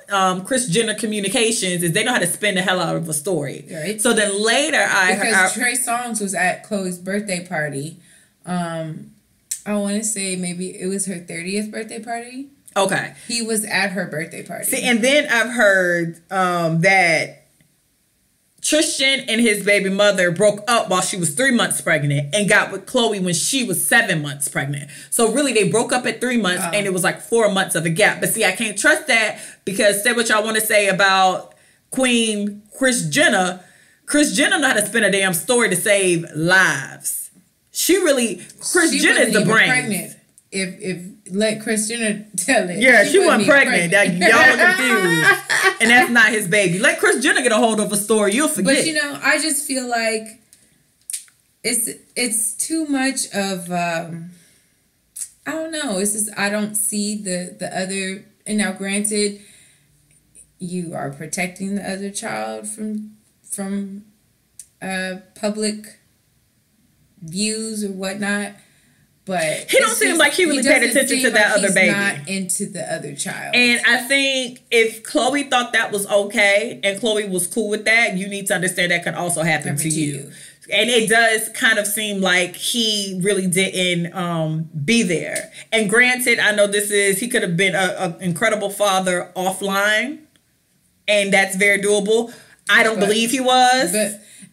Kris Jenner Communications is they know how to spin the hell out of a story. Right. So then later because Trey Songz was at Khloe's birthday party. I want to say maybe it was her 30th birthday party. Okay. He was at her birthday party. See, and then I've heard that Tristan and his baby mother broke up while she was 3 months pregnant and got with Khloe when she was 7 months pregnant. So really, they broke up at 3 months and it was like 4 months of a gap. But see, I can't trust that, because say what y'all want to say about Queen Kris Jenner. Kris Jenner know how to spin a damn story to save lives. Kris Jenner is the brain. Pregnant. If let Kris Jenner tell it. Yeah, she wasn't pregnant. Y'all confused. And that's not his baby. Let Kris Jenner get a hold of a story. You'll forget. But you know, I just feel like it's too much of I don't know. It's just I don't see the other. And now, granted, you are protecting the other child from public views or whatnot. But he don't seem like he really paid attention to that other baby. He's not into the other child. And I think if Khloe thought that was okay and Khloe was cool with that, you need to understand that can also happen to you. And it does kind of seem like he really didn't be there. And granted, I know he could have been an incredible father offline, and that's very doable. I don't believe he was.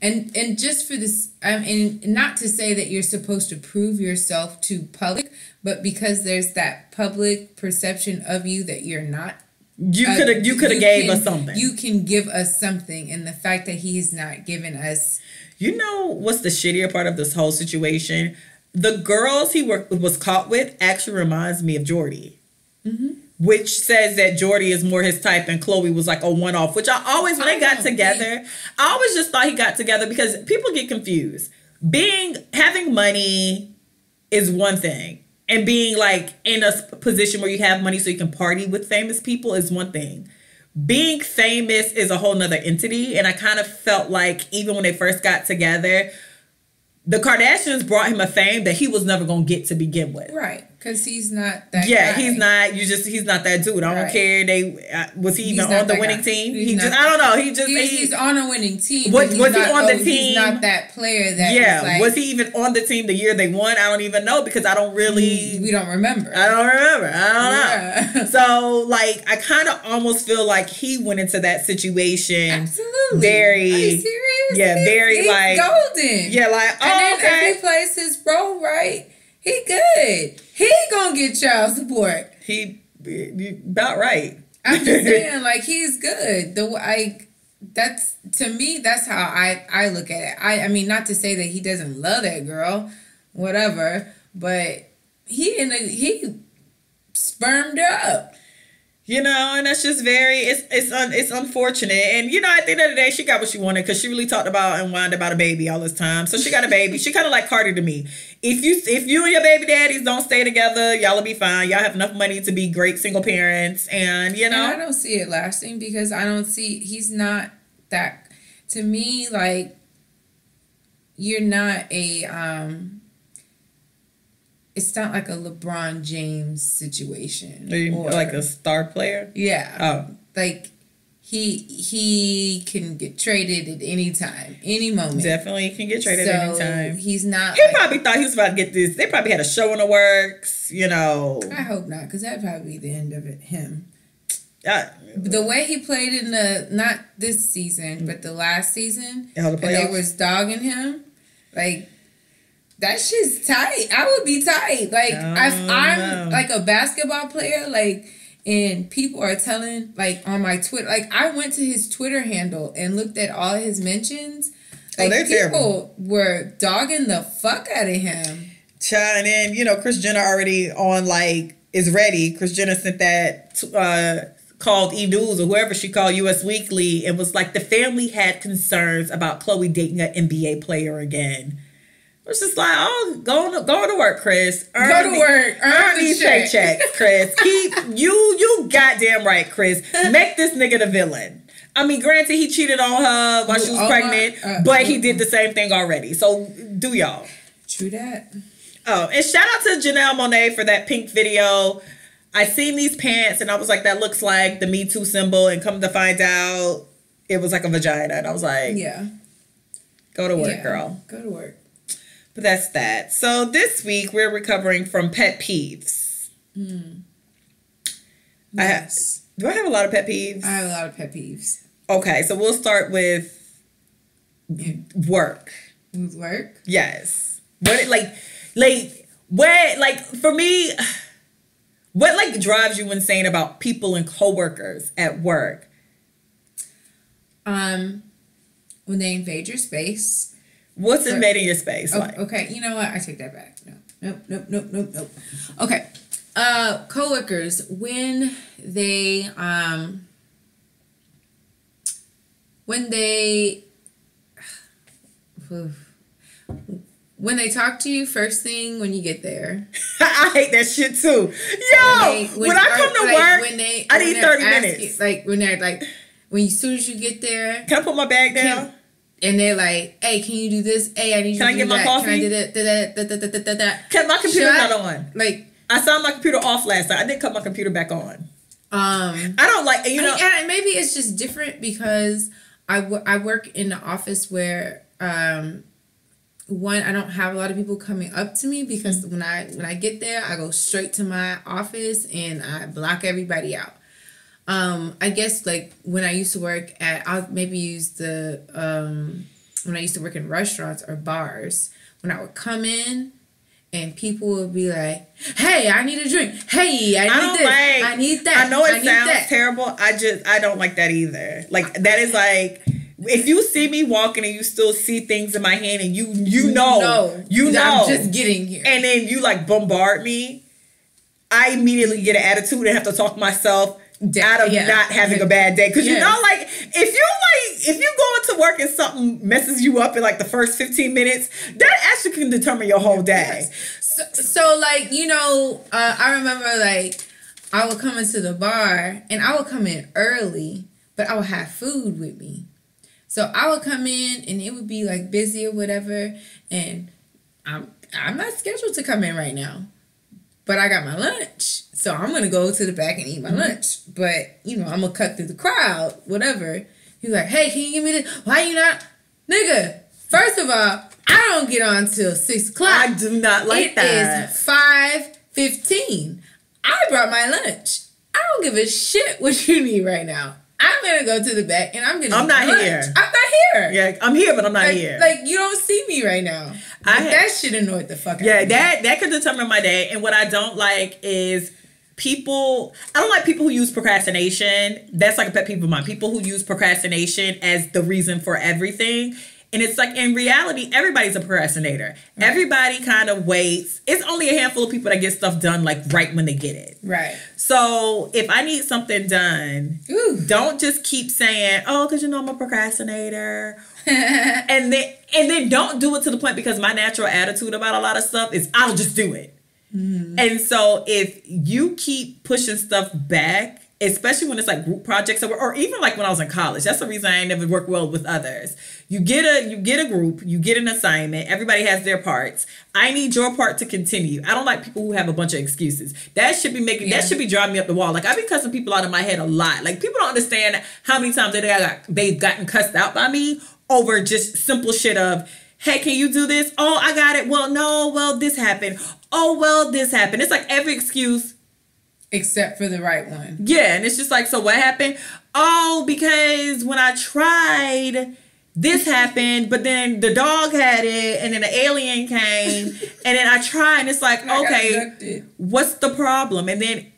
And just for this, and not to say that you're supposed to prove yourself to public, but because there's that public perception of you that you're not. You could have gave us something. You can give us something, and the fact that he's not giving us. You know what's the shittier part of this whole situation? The girls he was caught with actually reminds me of Jordy. Mm-hmm. Which says that Jordy is more his type and Khloe was like a one-off, which I always, when they got together, I always just thought he got together because people get confused. Having money is one thing, and being like in a position where you have money so you can party with famous people is one thing. Being famous is a whole nother entity, and I kind of felt like even when they first got together, the Kardashians brought him a fame that he was never gonna get to begin with. Right, because he's not that. Yeah, guy. he's not. He's not that dude. I don't care. Was he even on the winning team? I don't know. He's on a winning team. Was he on the team? He's not that player. That yeah. Was he even on the team the year they won? I don't even know because I don't really. We don't remember. I don't know. So like, I kind of almost feel like he went into that situation. Absolutely. Very. Are you serious? Yeah, very like golden. Yeah, like and then if he plays his role right, he good. He gonna get child support. He about right. I'm just saying, like he's good. That's to me. That's how I look at it. I mean, not to say that he doesn't love that girl, whatever, but he spermed up. You know, and that's just it's unfortunate. And, you know, at the end of the day, she got what she wanted because she really talked about and whined about a baby all this time. So she got a baby. She kind of like Cardi to me. If you and your baby daddies don't stay together, y'all will be fine. Y'all have enough money to be great single parents. And, you know. And I don't see it lasting because he's not that, to me, like, you're not it's not like a LeBron James situation. Or like a star player? Yeah. Oh. Like, he can get traded at any time, any moment. Definitely can get traded at any time. He's not. He probably thought he was about to get this. They probably had a show in the works, you know. I hope not, because that'd probably be the end of him. The The way he played in not this season, but the last season, and they was dogging him, like, that shit's tight. I would be tight. Like, if I'm like a basketball player, like, and people are telling, like, on my Twitter, like, I went to his Twitter handle and looked at all his mentions. Like, they're people terrible. were dogging the fuck out of him. And then, you know, Kris Jenner already on, like, is ready. Kris Jenner sent that, called E! News or whoever she called Us Weekly. It was like the family had concerns about Khloe dating an NBA player again. It was just like, oh, go to work, Kris. Earn these paychecks, Kris. You goddamn right, Kris. Make this nigga the villain. I mean, granted, he cheated on her while she was pregnant, but he did the same thing already. So do y'all. True that. Oh, and shout out to Janelle Monáe for that pink video. I seen these pants and I was like, that looks like the Me Too symbol. And come to find out, it was like a vagina. And I was like, yeah, go to work, girl. Go to work. But that's that. So this week we're recovering from pet peeves. Yes. Do I have a lot of pet peeves? I have a lot of pet peeves. Okay, so we'll start with work. With work? Yes. What for me, what like drives you insane about people and coworkers at work? When they invade your space. What's invading your space like? Okay, you know what? I take that back. Nope. Okay. Coworkers, when they talk to you first thing when you get there. I hate that shit too. When I come to work, I need 30 minutes. When they're like, as soon as you get there. Can I put my bag down? And they're like, hey, can you do this? Hey, I need you to do that. Can I get my coffee? Can I do that? Can my computer's not on? Like, I saw my computer off last night. I didn't cut my computer back on. I don't like, you know. And maybe it's just different because I work in an office where, one, I don't have a lot of people coming up to me because when I get there, I go straight to my office and I block everybody out. I guess like when I used to work I'll maybe use when I used to work in restaurants or bars, when I would come in and people would be like, hey, I need a drink. Hey, I need that. I know it sounds terrible. I don't like that either. Like that is like, if you see me walking and you still see things in my hand and you know I'm just getting here, and then you like bombard me, I immediately get an attitude and have to talk myself out of not having a bad day. Because you know, like if you go into work and something messes you up in like the first 15 minutes, that actually can determine your whole day. So like, you know, I remember like I would come into the bar and I would come in early, but I would have food with me. So I would come in and it would be like busy or whatever, and I'm not scheduled to come in right now, but I got my lunch, so I'm gonna go to the back and eat my lunch. But you know, I'm gonna cut through the crowd, whatever. He's like, "Hey, can you give me this? Why you not, nigga? First of all, I don't get on till 6 o'clock. I do not like that. It is 5:15. I brought my lunch. I don't give a shit what you need right now. I'm gonna go to the back and I'm not here. I'm not here. Yeah, I'm here, but I'm not here. Like, you don't see me right now. That shit annoyed the fuck out of me. Yeah, that could determine my day. And what I don't like is people. I don't like people who use procrastination. That's like a pet peeve of mine. People who use procrastination as the reason for everything. And it's like, in reality, everybody's a procrastinator. Right. Everybody kind of waits. It's only a handful of people that get stuff done like right when they get it. Right. So if I need something done, don't just keep saying, oh, because you know I'm a procrastinator. and then don't do it to the point, because my natural attitude about a lot of stuff is I'll just do it. Mm-hmm. And so if you keep pushing stuff back, especially when it's like group projects or even like when I was in college, that's the reason I ain't never worked well with others. You get a group, you get an assignment, everybody has their parts. I need your part to continue. I don't like people who have a bunch of excuses. That should be driving me up the wall. Like, I be cussing people out of my head a lot. Like, people don't understand how many times they've gotten cussed out by me over just simple shit of, hey, can you do this? Oh, I got it. Well, no, well, this happened. Oh, well, this happened. It's like every excuse except for the right one. Yeah, and it's just like, so what happened? Oh, because when I tried, this happened, but then the dog had it, and then the alien came, and then I tried, and it's like, okay, what's the problem? And then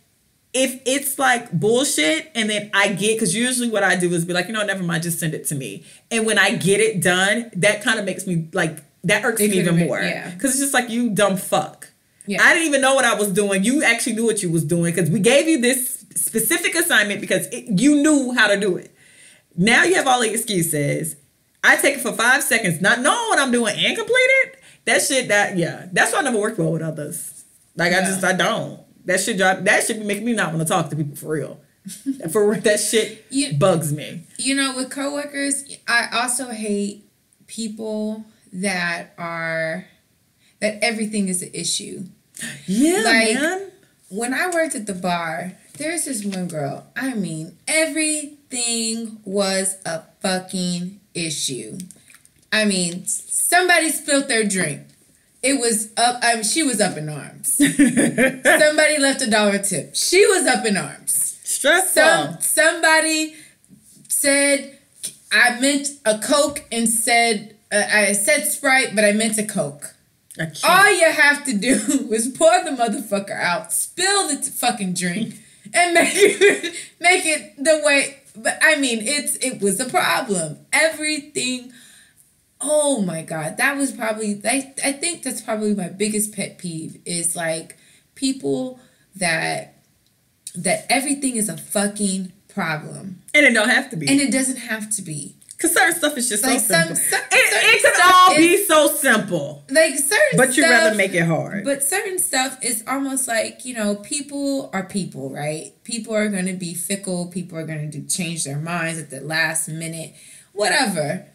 if it's like bullshit, and then I get, because usually what I do is be like, you know, never mind, just send it to me. And when I get it done, that kind of makes me like, that irks me even more. Because it's just like, you dumb fuck. Yeah. I didn't even know what I was doing. You actually knew what you was doing, because we gave you this specific assignment because you knew how to do it. Now you have all the excuses. I take it for 5 seconds, not knowing what I'm doing, and complete it. That's why I never work well with others. Like, I don't. That should be making me not want to talk to people for real. For real, that shit bugs me. You know, with coworkers, I also hate people that everything is an issue. Yeah, like, man. When I worked at the bar, there's this one girl. I mean, everything was a fucking issue. I mean, somebody spilled their drink. It was up. She was up in arms. Somebody left $1 tip. She was up in arms. Stressful. Somebody said, I meant a Coke and said, I said Sprite, but I meant a Coke. All you have to do is pour the motherfucker out, spill the fucking drink, and make it the way. But I mean, it was a problem. Everything. Oh my God, that was probably. I think that's probably my biggest pet peeve is like people that everything is a fucking problem, and it don't have to be, and it doesn't have to be. Because certain stuff is just like so simple. It could all be so simple. Like certain but you'd rather make it hard. But certain stuff is almost like, you know, people are people, right? People are going to be fickle. People are going to change their minds at the last minute. Whatever.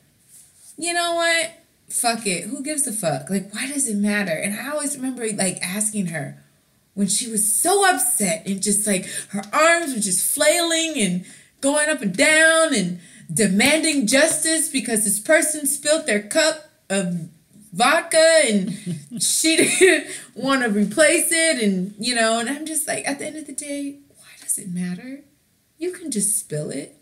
You know what? Fuck it. Who gives a fuck? Like, why does it matter? And I always remember, like, asking her when she was so upset and just, like, her arms were just flailing and going up and down and demanding justice because this person spilled their cup of vodka and she didn't want to replace it, and you know, and I'm just like, at the end of the day, why does it matter? You can just spill it.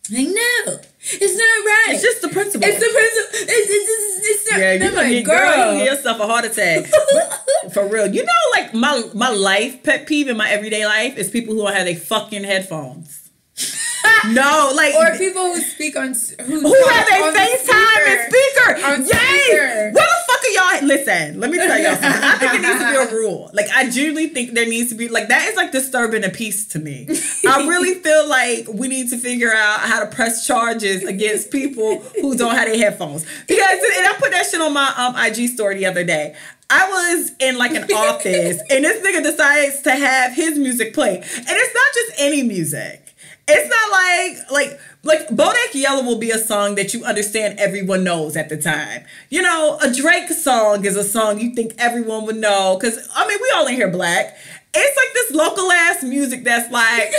Like, no, it's not right. It's just the principle. It's the principle. It's not. Yeah, you girl, give yourself a heart attack. But for real, you know, like my life pet peeve in my everyday life is people who don't have their fucking headphones. No, like, or people who speak on who have a FaceTime and speaker. Yes. Where the fuck are y'all? Listen, let me tell y'all something. I think it needs to be a rule. Like, I genuinely think there needs to be, like, that is like disturbing a piece to me. I really feel like we need to figure out how to press charges against people who don't have their headphones. Because, and I put that shit on my IG story the other day. I was in like an office and this nigga decides to have his music play. And it's not just any music. It's not like Bodak Yellow will be a song that you understand everyone knows at the time. You know, a Drake song is a song you think everyone would know. Because, I mean, we all in here black. It's like this local ass music that's like,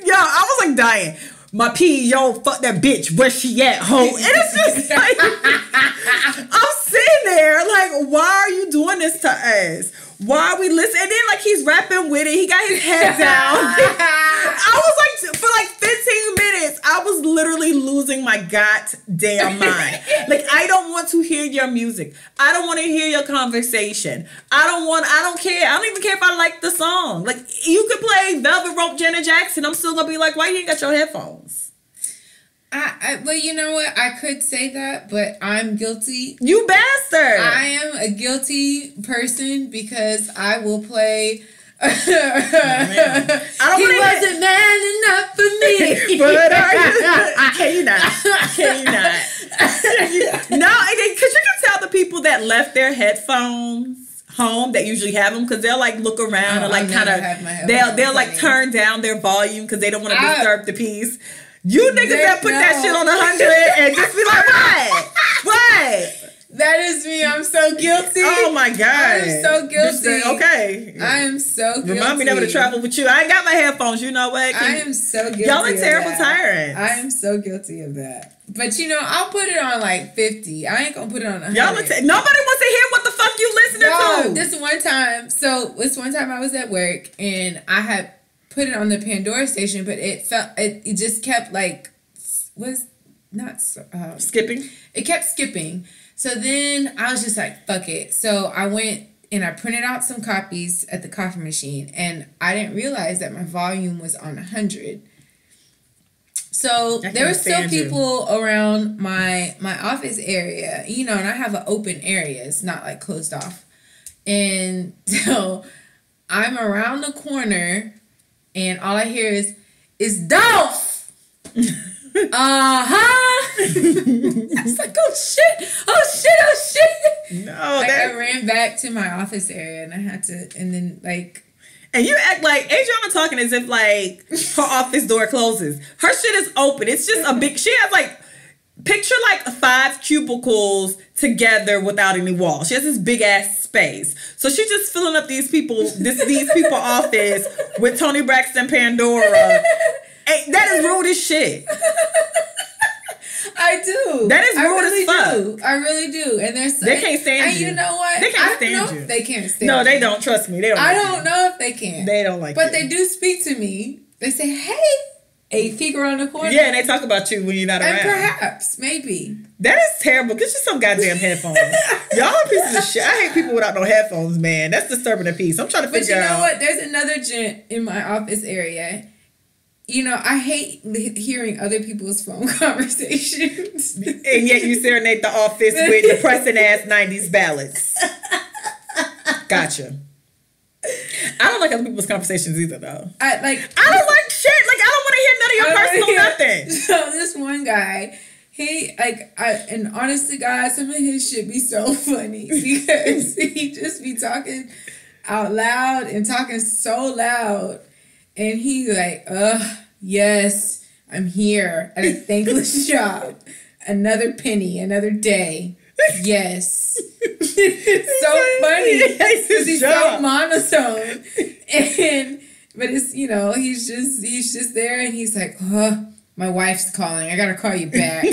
yo, I was like dying. My P, yo, fuck that bitch. Where she at, ho? And it's just like, I'm sitting there like, why are you doing this to us? Why are we listening? And then like he's rapping with it. He got his head down. I was like, for like 15 minutes, I was literally losing my goddamn mind. Like, I don't want to hear your music. I don't want to hear your conversation. I don't care. I don't even care if I like the song. Like, you could play Velvet Rope Janet Jackson. I'm still gonna be like, why you ain't got your headphones? Well, you know what? I could say that, but I'm guilty. You bastard! I am a guilty person because I will play. I don't he wasn't man enough for me. But can you not? Can you not? No, because you can tell the people that left their headphones home that usually have them, because they'll like look around and like kind of they'll like turn down their volume because they don't want to disturb the piece. You niggas that put that shit on 100 and just be like, what? That is me. I'm so guilty. Oh my God. I'm so guilty. Okay. I am so guilty. Remind me never to travel with you. I ain't got my headphones. You know what? I am so guilty. Y'all are terrible tyrants. I am so guilty of that. But you know, I'll put it on like 50. I ain't gonna put it on 100. Y'all nobody wants to hear what the fuck you listening to. This one time I was at work and I had put it on the Pandora station, but it just kept like skipping. It kept skipping. So then I was just like, fuck it. So I went and I printed out some copies at the coffee machine, and I didn't realize that my volume was on 100. So there were still people around my office area, you know, and I have an open area. It's not like closed off. And so I'm around the corner and all I hear is Dolph. I was like, oh shit. No, I ran back to my office area and I had to, and then like. And you act like Adrianna talking as if like her office door closes. Her shit is open. It's just a big. She has like, picture like 5 cubicles together without any walls. She has this big ass space. So she's just filling up these people office with Tony Braxton Pandora. Hey, that is rude as shit. I do. That is rude as fuck. I really do. And they can't stand you. And you know what? They can't stand you. They can't stand No, they don't. Trust me. They don't. I don't know if they can. They don't like But they do speak to me. They say, hey, a peek around the corner. Yeah, and they talk about you when you're not around. And perhaps, maybe. That is terrible. Get you some goddamn headphones. Y'all are pieces of shit. I hate people without no headphones, man. That's disturbing the peace. I'm trying to figure out. But you know what? There's another gent in my office area. You know, I hate hearing other people's phone conversations. And yet you serenade the office with depressing ass 90s ballads. Gotcha. I don't like other people's conversations either, though. I don't like shit. Like, I don't want to hear none of your personal nothing. So this one guy, and honestly, guys, some of his shit be so funny because he just be talking out loud and talking so loud. And he like, yes, I'm here at a thankless job. Another penny, another day. Yes. It's so funny. Because he's so monotone. But it's, you know, he's just there and he's like, my wife's calling. I gotta call you back.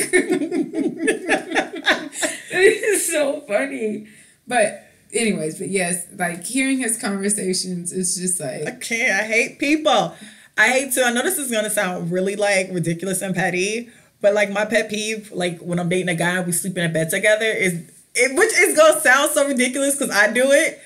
It's so funny. But anyways, but yes, like hearing his conversations, it's just like, I can't. I hate people. I hate to. I know this is gonna sound really like ridiculous and petty, but like my pet peeve, like when I'm dating a guy and we sleep in a bed together, which is gonna sound so ridiculous because I do it.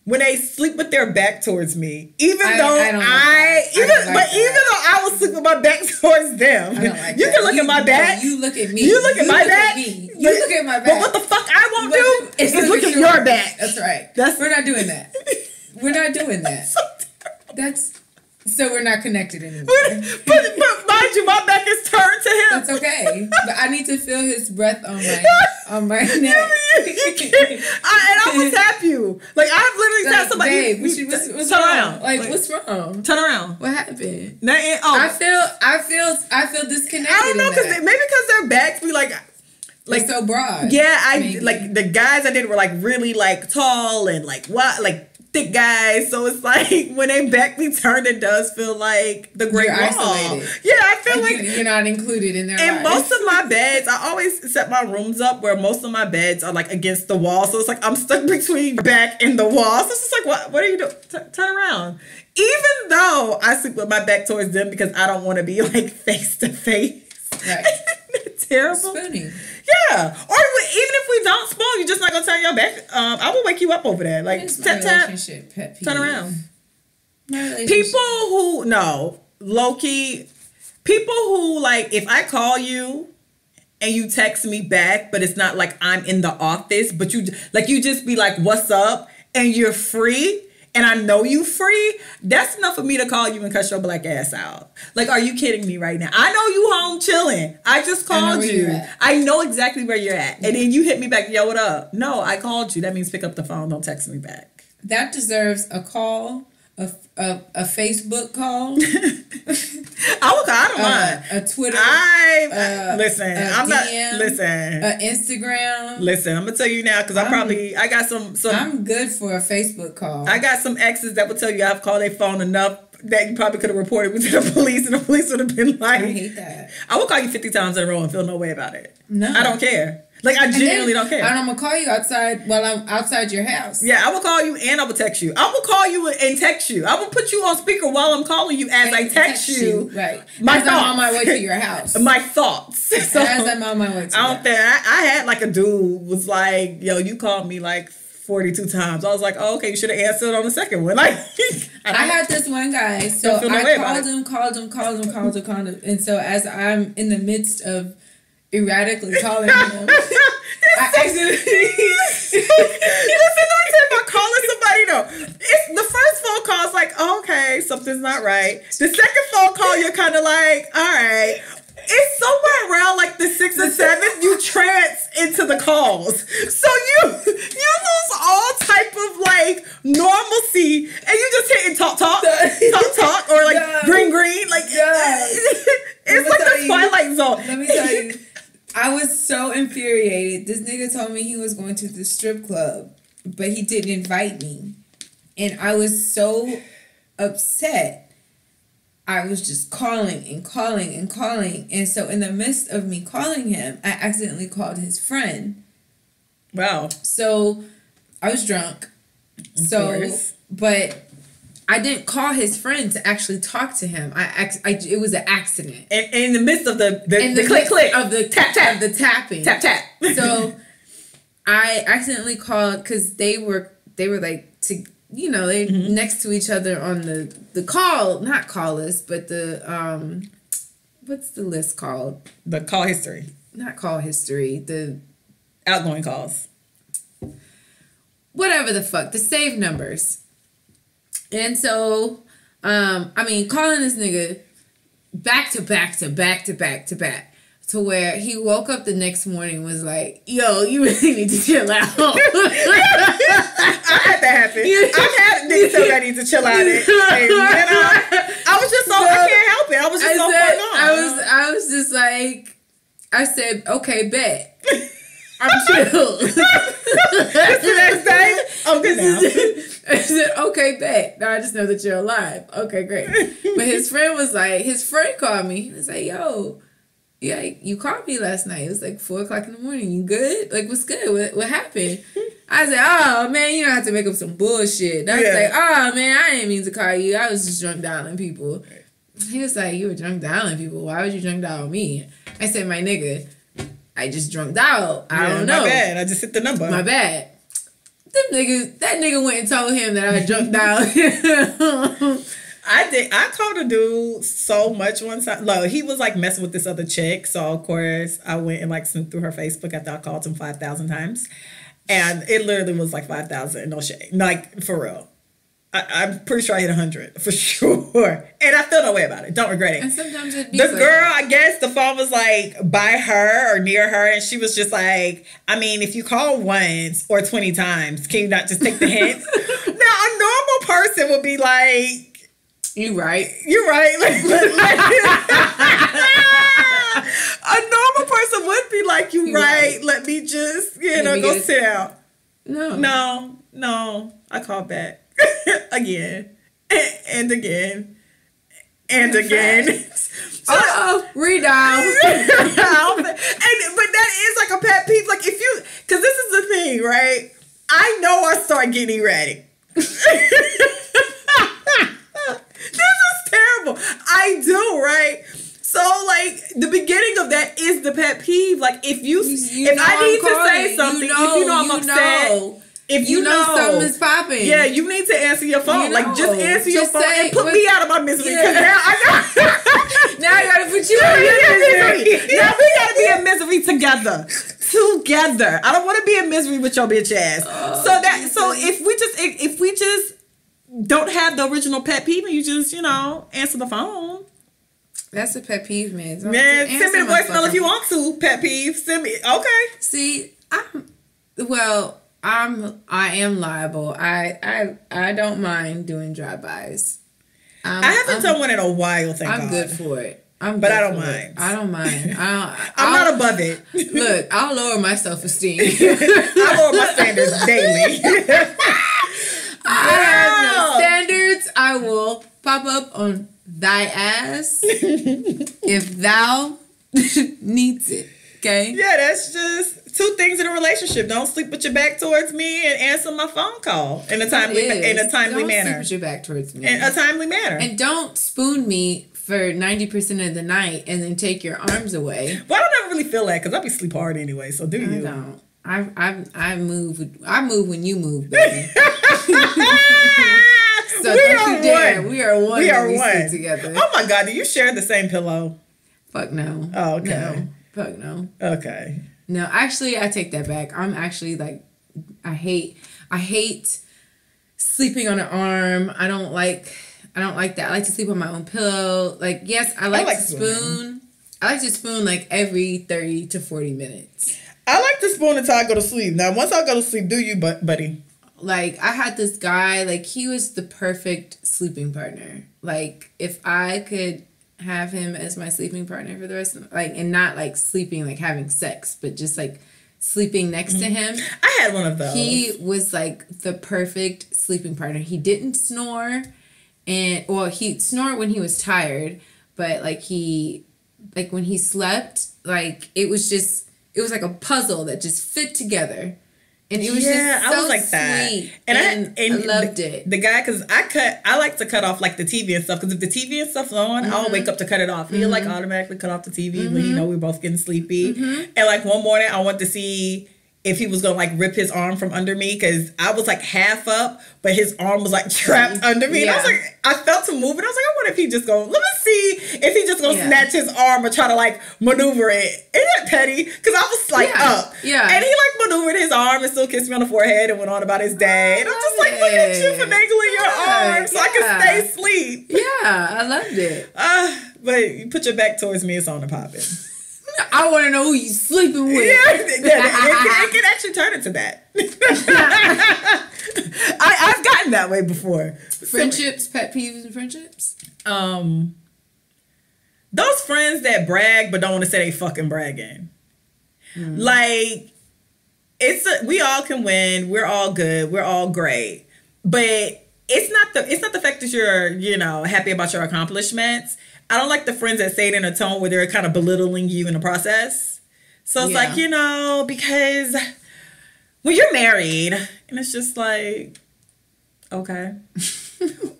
When they sleep with their back towards me, even though I was sleeping with my back towards them, you can look at my back. You look at me. You look at my back. You look at my back. But what the fuck I won't do is look at your back. That's right. We're not doing that. We're not doing that. So we're not connected anymore. But mind you, my back is turned to him. That's okay. But I need to feel his breath on my neck. I will tap you. Like, I've literally tapped somebody. Babe, what's turn wrong? around. Like, what's wrong? Turn around. What happened? I feel disconnected. I don't know, because their backs be like so broad. Yeah, like the guys I did were like really like tall and like thick guys. So it's like when they back be turned, it does feel like the Great Wall. Isolated. Yeah, I feel like you're not included in their and life. most of my beds, I always set my rooms up where most of my beds are like against the wall. So it's like I'm stuck between back and the wall. So it's just like, what are you doing? Turn around. Even though I sleep with my back towards them because I don't want to be like face to face. Right. Terrible. Spooning. Yeah. Or even if we don't spoon, you're just not gonna turn your back. I will wake you up over there. Like tap tap. Turn around. People who low key. People who like if I call you and you text me back, but it's not like I'm in the office, but you just be like, "What's up?" and you're free. And I know you free, that's enough for me to call you and cuss your black ass out. Like, are you kidding me right now? I know you home chilling. I just called you. I know exactly where you're at. And then you hit me back, yo, what up? No, I called you. That means pick up the phone. Don't text me back. That deserves a call, a Facebook call. I don't mind. A Twitter. Instagram. Listen, I'm gonna tell you now because I got some. I'm good for a Facebook call. I got some exes that will tell you I've called their phone enough that you probably could have reported me to the police, and the police would have been like, I hate that. I will call you 50 times in a row and feel no way about it. No, I don't care. Like, I genuinely don't care. And I'm gonna call you outside while I'm outside your house. Yeah, I will call you and I will text you. I will call you and text you. I will put you on speaker while I'm calling you as I text you. Right. My thoughts. I'm on my way to your house. My thoughts. So, as I'm on my way to I don't think I had like a dude was like, yo, you called me like 42 times. I was like, oh, okay, you should have answered on the second one. Like, I had this one guy, so I called him. And so as I'm in the midst of erratically calling him, I accidentally... Listen, let me tell you about calling somebody though. It's the first phone call is like, oh, okay, something's not right. The second phone call, you're kind of like, all right. It's somewhere around like the 6th or 7th, you trance into the calls. So you lose all type of like normalcy and you just hitting talk, or like green, like it's like the Twilight Zone. Let me tell you, I was so infuriated. This nigga told me he was going to the strip club, but he didn't invite me. And I was so upset. I was just calling. And so in the midst of me calling him, I accidentally called his friend. Wow. So I was drunk. Of course. But I didn't call his friend to actually talk to him. It was an accident. And in the midst of the click of the tap of the tapping. Tap. So I accidentally called because they were like they next to each other on the call, not call list, but the what's the list called? The call history. Not call history, the outgoing calls. Whatever the fuck, the save numbers. And so calling this nigga back to back. To where he woke up the next morning and was like, yo, you really need to chill out. I had that happen. I've had niggas tell me I need to chill out. I was just I can't help it. I was just so far gone. I was just like, I said, okay, bet. I'm chill. That's the next day. I'm good now. I said, okay, bet. Now I just know that you're alive. Okay, great. But his friend called me. He was like, yo, yeah, you called me last night. It was like 4:00 in the morning. You good? Like, what's good? What happened? I said, oh, man, you don't have to make up some bullshit. And I was like, oh, man, I didn't mean to call you. I was just drunk dialing people. He was like, you were drunk dialing people? Why would you drunk dial me? I said, my nigga, I just drunk dialed. I don't know. My bad. I just hit the number. My bad. That nigga went and told him that I drunk dialed. I called a dude so much one time. Look, he was like messing with this other chick. So of course I went and like snooped through her Facebook after I called him 5,000 times. And it literally was like 5,000, no shade. Like, for real. I'm pretty sure I hit 100 for sure. And I feel no way about it. Don't regret it. And sometimes it'd be the girl, I guess the phone was like by her or near her. And she was just like, I mean, if you call once or 20 times, can you not just take the hint? Now, a normal person would be like, you right. You're right. A normal person would be like, you right. Let me just, go sit down. No. I called back. Again. And again. And again. Redial. But that is like a pet peeve. Like if you, because this is the thing, right? I know I start getting erratic. This is terrible. I do, right? So like the beginning of that is the pet peeve. Like if I need to say something, if you know I'm upset. If you know something's popping, yeah, you need to answer your phone. Like, just answer your phone and put me out of my misery. Yeah. Now I gotta put you out of your misery. Now we gotta be in misery together. I don't want to be in misery with your bitch ass. So if we just don't have the original pet peeve, and you just answer the phone. That's a pet peeve, man. Send me the voicemail if you want to. Pet peeve, send me. Okay. See, I am liable. I don't mind doing drive-bys. I haven't done one in a while, thank God. I'm good for it. I don't mind. I don't mind. I'm not above it. Look, I'll lower my self-esteem. I lower my standards daily. I have no standards. I will pop up on thy ass if thou needs it. Okay? Yeah, that's just two things in a relationship. Don't sleep with your back towards me and answer my phone call in a timely manner. Don't sleep with your back towards me. In a timely manner. And don't spoon me for 90% of the night and then take your arms away. Well, I don't ever really feel that because I be sleep hard anyway. So do you? I don't. I move when you move, baby. So don't you dare. We are one. We are one. Sleep together. Oh my God! Do you share the same pillow? Fuck no. Oh, okay. No. Fuck no. Okay. No, actually, I take that back. I'm actually like, I hate sleeping on an arm. I don't like that. I like to sleep on my own pillow. Like, yes, I like to spoon. I like to spoon like every 30 to 40 minutes. I like to spoon until I go to sleep. Now, once I go to sleep, do you, buddy? Like, I had this guy, like, he was the perfect sleeping partner. Like, if I could have him as my sleeping partner for the rest of, like, and not, like, sleeping, like, having sex, but just, like, sleeping next to him. I had one of those. He was, like, the perfect sleeping partner. He didn't snore, he'd snore when he was tired, but, like, when he slept, like, it was like a puzzle that just fit together. And it was just so I was like that. sweet. And I loved it. The guy, because I like to cut off like the TV and stuff. Because if the TV and stuff's on, I'll wake up to cut it off. He'll like automatically cut off the TV when we're both getting sleepy. And like one morning, I wanted to see if he was gonna like rip his arm from under me, because I was like half up, but his arm was like trapped under me. And I was like, I felt him moving. I was like, I wonder if he just let me see if he just gonna snatch his arm or try to like maneuver it. Isn't that petty? Because I was like up. Yeah. And he like maneuvered his arm and still kissed me on the forehead and went on about his day. And I'm just like, look at you finagling your arm so I can stay asleep. Yeah, I loved it. But you put your back towards me, it's on the popping. I want to know who you sleeping with. Yeah, it can actually turn into that. I've gotten that way before. Friendships, pet peeves and friendships? Those friends that brag but don't want to say they fucking bragging. Like, we all can win. We're all good. We're all great. But it's not the fact that you're, happy about your accomplishments. I don't like the friends that say it in a tone where they're kind of belittling you in the process. So it's like, because when you're married, and it's just like, okay.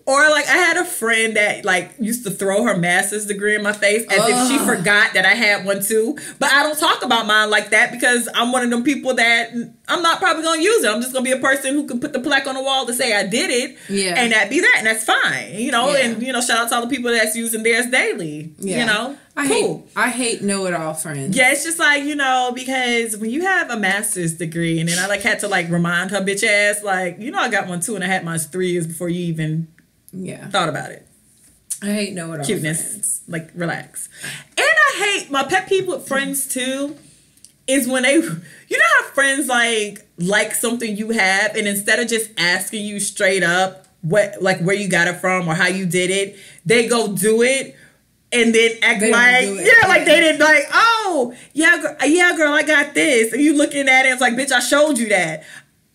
Or like I had a friend that like used to throw her master's degree in my face as if she forgot that I had one too. But I don't talk about mine like that because I'm one of them people that I'm not probably going to use it. I'm just going to be a person who can put the plaque on the wall to say I did it. Yeah. And that be that. And that's fine. And, shout out to all the people that's using theirs daily. Yeah. I hate know-it-all friends. Yeah, it's just like, because when you have a master's degree, and then I had to remind her bitch ass, I got one too, and I had mine 3 years before you even thought about it. I hate know-it-all Cuteness. friends. Relax. And I hate, my pet peeve with friends too, is when they, how friends like something you have, and instead of just asking you straight up where you got it from or how you did it, they go do it and then act they didn't oh yeah girl, I got this, and you looking at it, it's like, bitch, I showed you that.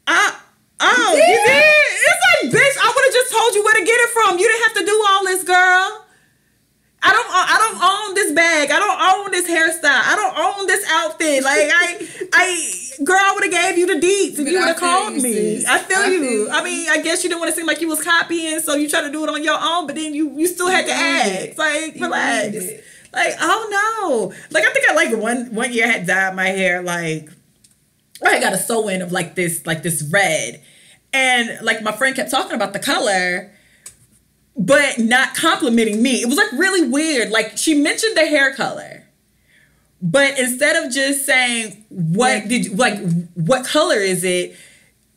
You did? It's like, bitch, I would have just told you where to get it from. You didn't have to do all this, girl. I don't own this bag. I don't own this hairstyle. I don't own this outfit. Girl, I would have gave you the deets if you would have called me. I feel you. I mean, I guess you didn't want to seem like you was copying, so you tried to do it on your own, but then you still had to ask. Relax. Oh no. I think I one year I had dyed my hair I got a sew-in of this red. And my friend kept talking about the color, but not complimenting me. It was really weird. She mentioned the hair color, but instead of just saying what color is it,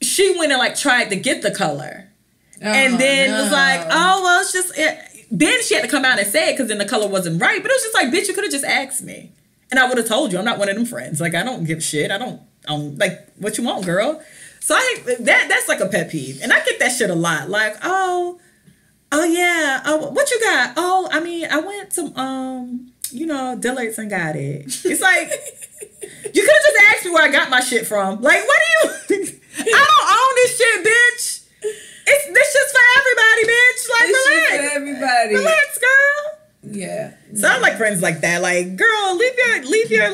she went and tried to get the color, and then was oh well, it's just it. Then she had to come out and say it because then the color wasn't right. But it was just bitch, you could have just asked me, and I would have told you. I'm not one of them friends. I don't give a shit. I don't what you want, girl. So that's a pet peeve, and I get that shit a lot. Oh yeah. Oh, what you got? Oh, I mean, I went to Dillard's and got it. It's you could have just asked me where I got my shit from. What do you? I don't own this shit, bitch. This shit's for everybody, bitch. Relax. Shit's for everybody. Relax, girl. Yeah. So I like friends like that. Girl, leave your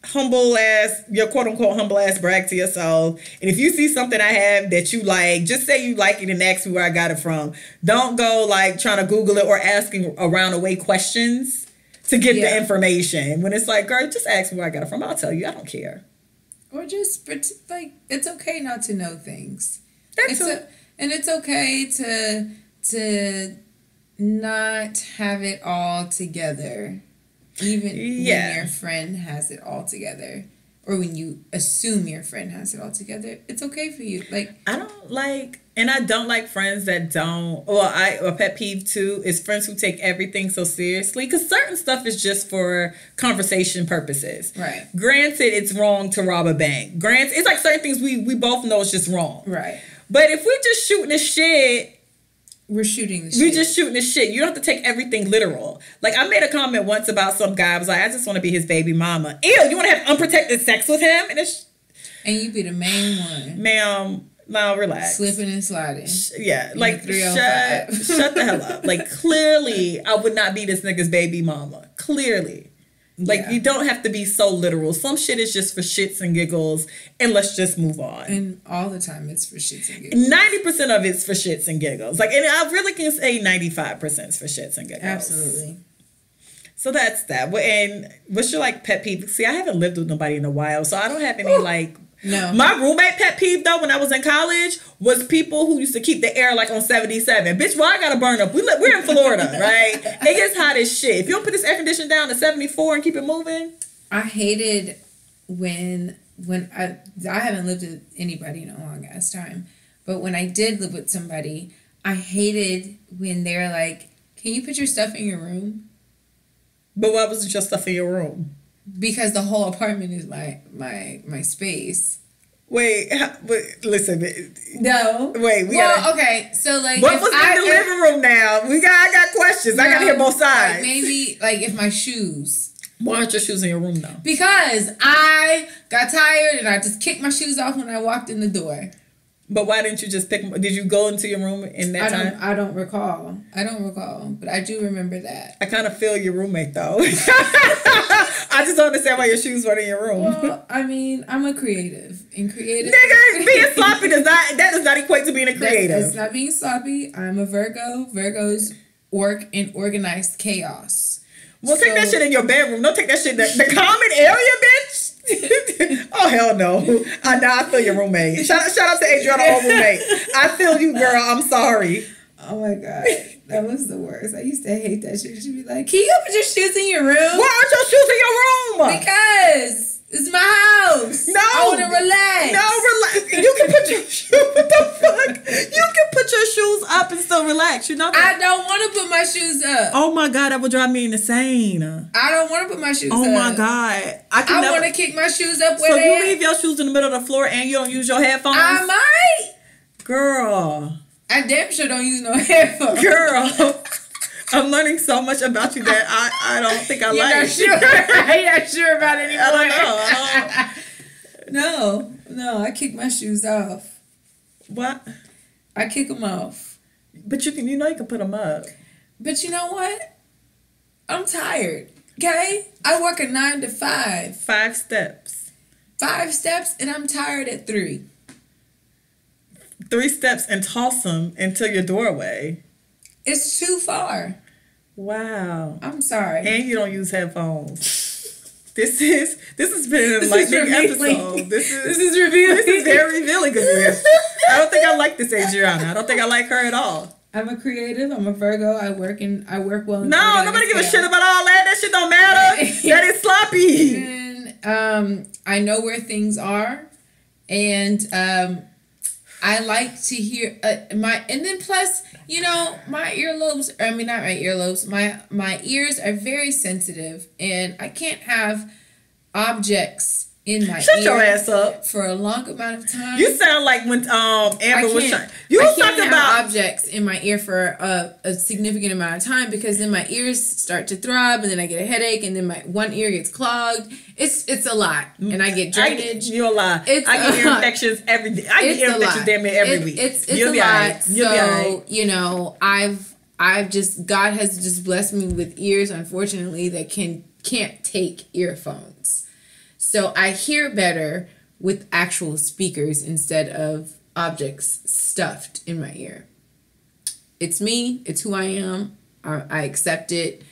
humble ass, your quote unquote humble ass brag to yourself. And if you see something I have that you like, just say you like it and ask me where I got it from. Don't go trying to Google it or asking around away questions to get the information. When it's girl, just ask me where I got it from. I'll tell you. I don't care. Or just it's okay not to know things. And it's okay to not have it all together. Even when your friend has it all together, or when you assume your friend has it all together, it's okay for you. I don't like friends that don't. Well, a pet peeve too is friends who take everything so seriously, because certain stuff is just for conversation purposes. Right. Granted, it's wrong to rob a bank. Granted, it's certain things we both know is just wrong. Right. But if we're just shooting the shit. We're shooting the shit. We're just shooting the shit. You don't have to take everything literal. I made a comment once about some guy. I was I just want to be his baby mama. Ew, you want to have unprotected sex with him? And you be the main one. Ma'am, now relax. Slipping and sliding. Shut the hell up. Clearly, I would not be this nigga's baby mama. Clearly. You don't have to be so literal. Some shit is just for shits and giggles, and let's just move on. And all the time it's for shits and giggles. 90% of it's for shits and giggles. And I really can say 95% is for shits and giggles. Absolutely. So that's that. And what's your pet peeve? See, I haven't lived with nobody in a while, so I don't have any No. My roommate pet peeve though, when I was in college, was people who used to keep the air on 77. Bitch, why I gotta burn up? We're in Florida, right? It gets hot as shit. If you don't put this air conditioner down to 74 and keep it moving. I hated when I haven't lived with anybody in a long ass time, but when I did live with somebody, I hated when they're can you put your stuff in your room? But why wasn't your stuff in your room? Because the whole apartment is my space. Wait, listen. No. Wait, okay. So what was in the living room now? I got questions. I gotta hear both sides. Maybe if my shoes. Why aren't your shoes in your room though? Because I got tired and I just kicked my shoes off when I walked in the door. But why didn't you just pick them? Did you go into your room in that time? I don't recall. But I do remember that. I kind of feel your roommate, though. I just don't understand why your shoes weren't in your room. Well, I mean, I'm a creative. And creative... Nigga, being sloppy does not equate to being a creative. It's not being sloppy. I'm a Virgo. Virgos work in organized chaos. Well, take that shit in your bedroom. Don't take that shit in the common area, bitch. Oh, hell no. I feel your roommate. Shout out to Adrianna, old roommate. I feel you, girl. I'm sorry. Oh my God. That was the worst. I used to hate that shit. She'd be like, can you put your shoes in your room? Why aren't your shoes in your room? Because it's my house. No. I want to relax. No, relax. You can put your shoes. What the fuck? You can put your shoes up and still relax. You know that? I don't want to put my shoes up. Oh my God, that would drive me insane. I don't want to put my shoes up. Oh my God. I want to kick my shoes up where So they you leave your shoes in the middle of the floor and you don't use your headphones? I might. Girl. I damn sure don't use no headphones. Girl. I'm learning so much about you that I don't think I You're like. not sure. You're not sure about it anymore. I don't know. No, I kick my shoes off. What? I kick them off. But you can put them up. But you know what? I'm tired. Okay? I work a 9 to 5. 5 steps. 5 steps, and I'm tired at 3. 3 steps and toss them into your doorway. It's too far. Wow. I'm sorry. And you don't use headphones. This has been an enlightening episode. This is revealing. This is very revealing of you. I don't think I like this Adrianna. I don't think I like her at all. I'm a creative. I'm a Virgo. I work well. In no, nobody give a shit about all that. That shit don't matter. That is sloppy. And I know where things are, and I like to hear and then plus, my earlobes. I mean, not my earlobes. My ears are very sensitive, and I can't have objects in my Shut ear your ass up for a long amount of time. You sound like when Amber was trying. You I talked can't about have objects in my ear for a significant amount of time because then my ears start to throb and then I get a headache and then my one ear gets clogged. It's a lot and I get drainage. You're a lot. I get ear infections every day. I get ear infections damn near every week. It's a lot. So I've just God has just blessed me with ears, unfortunately, that can't take earphones. So I hear better with actual speakers instead of objects stuffed in my ear. It's me. It's who I am. I accept it.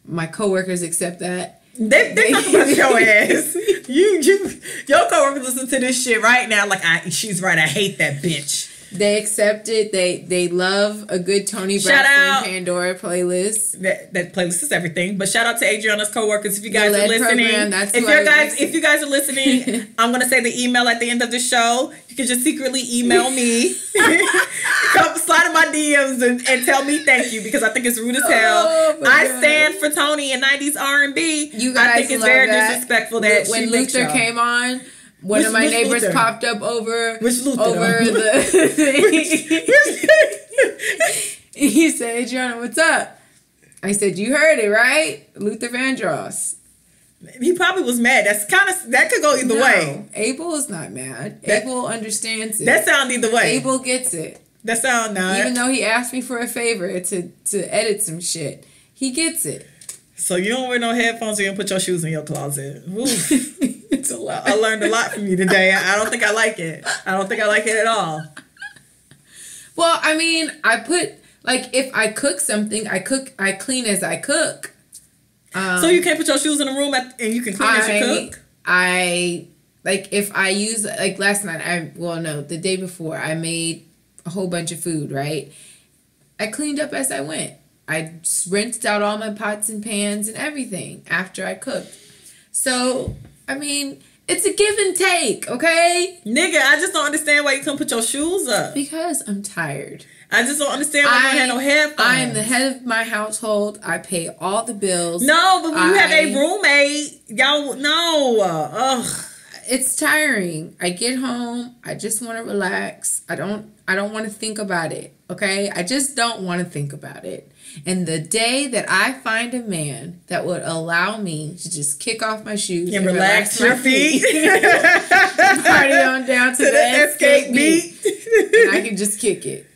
My coworkers accept that. They talk about your ass. Your coworkers listen to this shit right now. Like she's right. I hate that bitch. They accept it. They love a good Tony Braxton Pandora playlist. That playlist is everything. But shout out to Adriana's coworkers. If you guys are listening, if you guys are listening, I'm gonna say the email at the end of the show. You can just secretly email me. Come slide in my DMs and tell me thank you because I think it's rude as hell. I stand for Tony and 90s R&B. You guys, I think it's very disrespectful that when Luther came on. One of my neighbors Luther? Popped up over Luther, the He said, Adrianna, what's up? I said, you heard it, right? Luther Vandross. He probably was mad. That could go either way. Abel is not mad. Abel understands it. That sounds either way. Abel gets it. That sounds not. Even though he asked me for a favor to edit some shit, he gets it. So you don't wear no headphones, you don't put your shoes in your closet. It's a lot. I learned a lot from you today. I don't think I like it. I don't think I like it at all. Well, I mean, I put, if I cook something, I clean as I cook. So you can't put your shoes in the room and you can clean as you cook? If I use, last night, the day before, I made a whole bunch of food, right? I cleaned up as I went. I rinsed out all my pots and pans and everything after I cooked. So, I mean, it's a give and take, okay? Nigga, I just don't understand why you couldn't put your shoes up. Because I'm tired. I just don't understand why you don't have no headphones. I am the head of my household. I pay all the bills. No, but when you have a roommate, y'all, no. Ugh. It's tiring. I get home. I just want to relax. I don't want to think about it, okay? I just don't want to think about it. And the day that I find a man that would allow me to just kick off my shoes and relax your feet, party on down to the escape beat, and I can just kick it.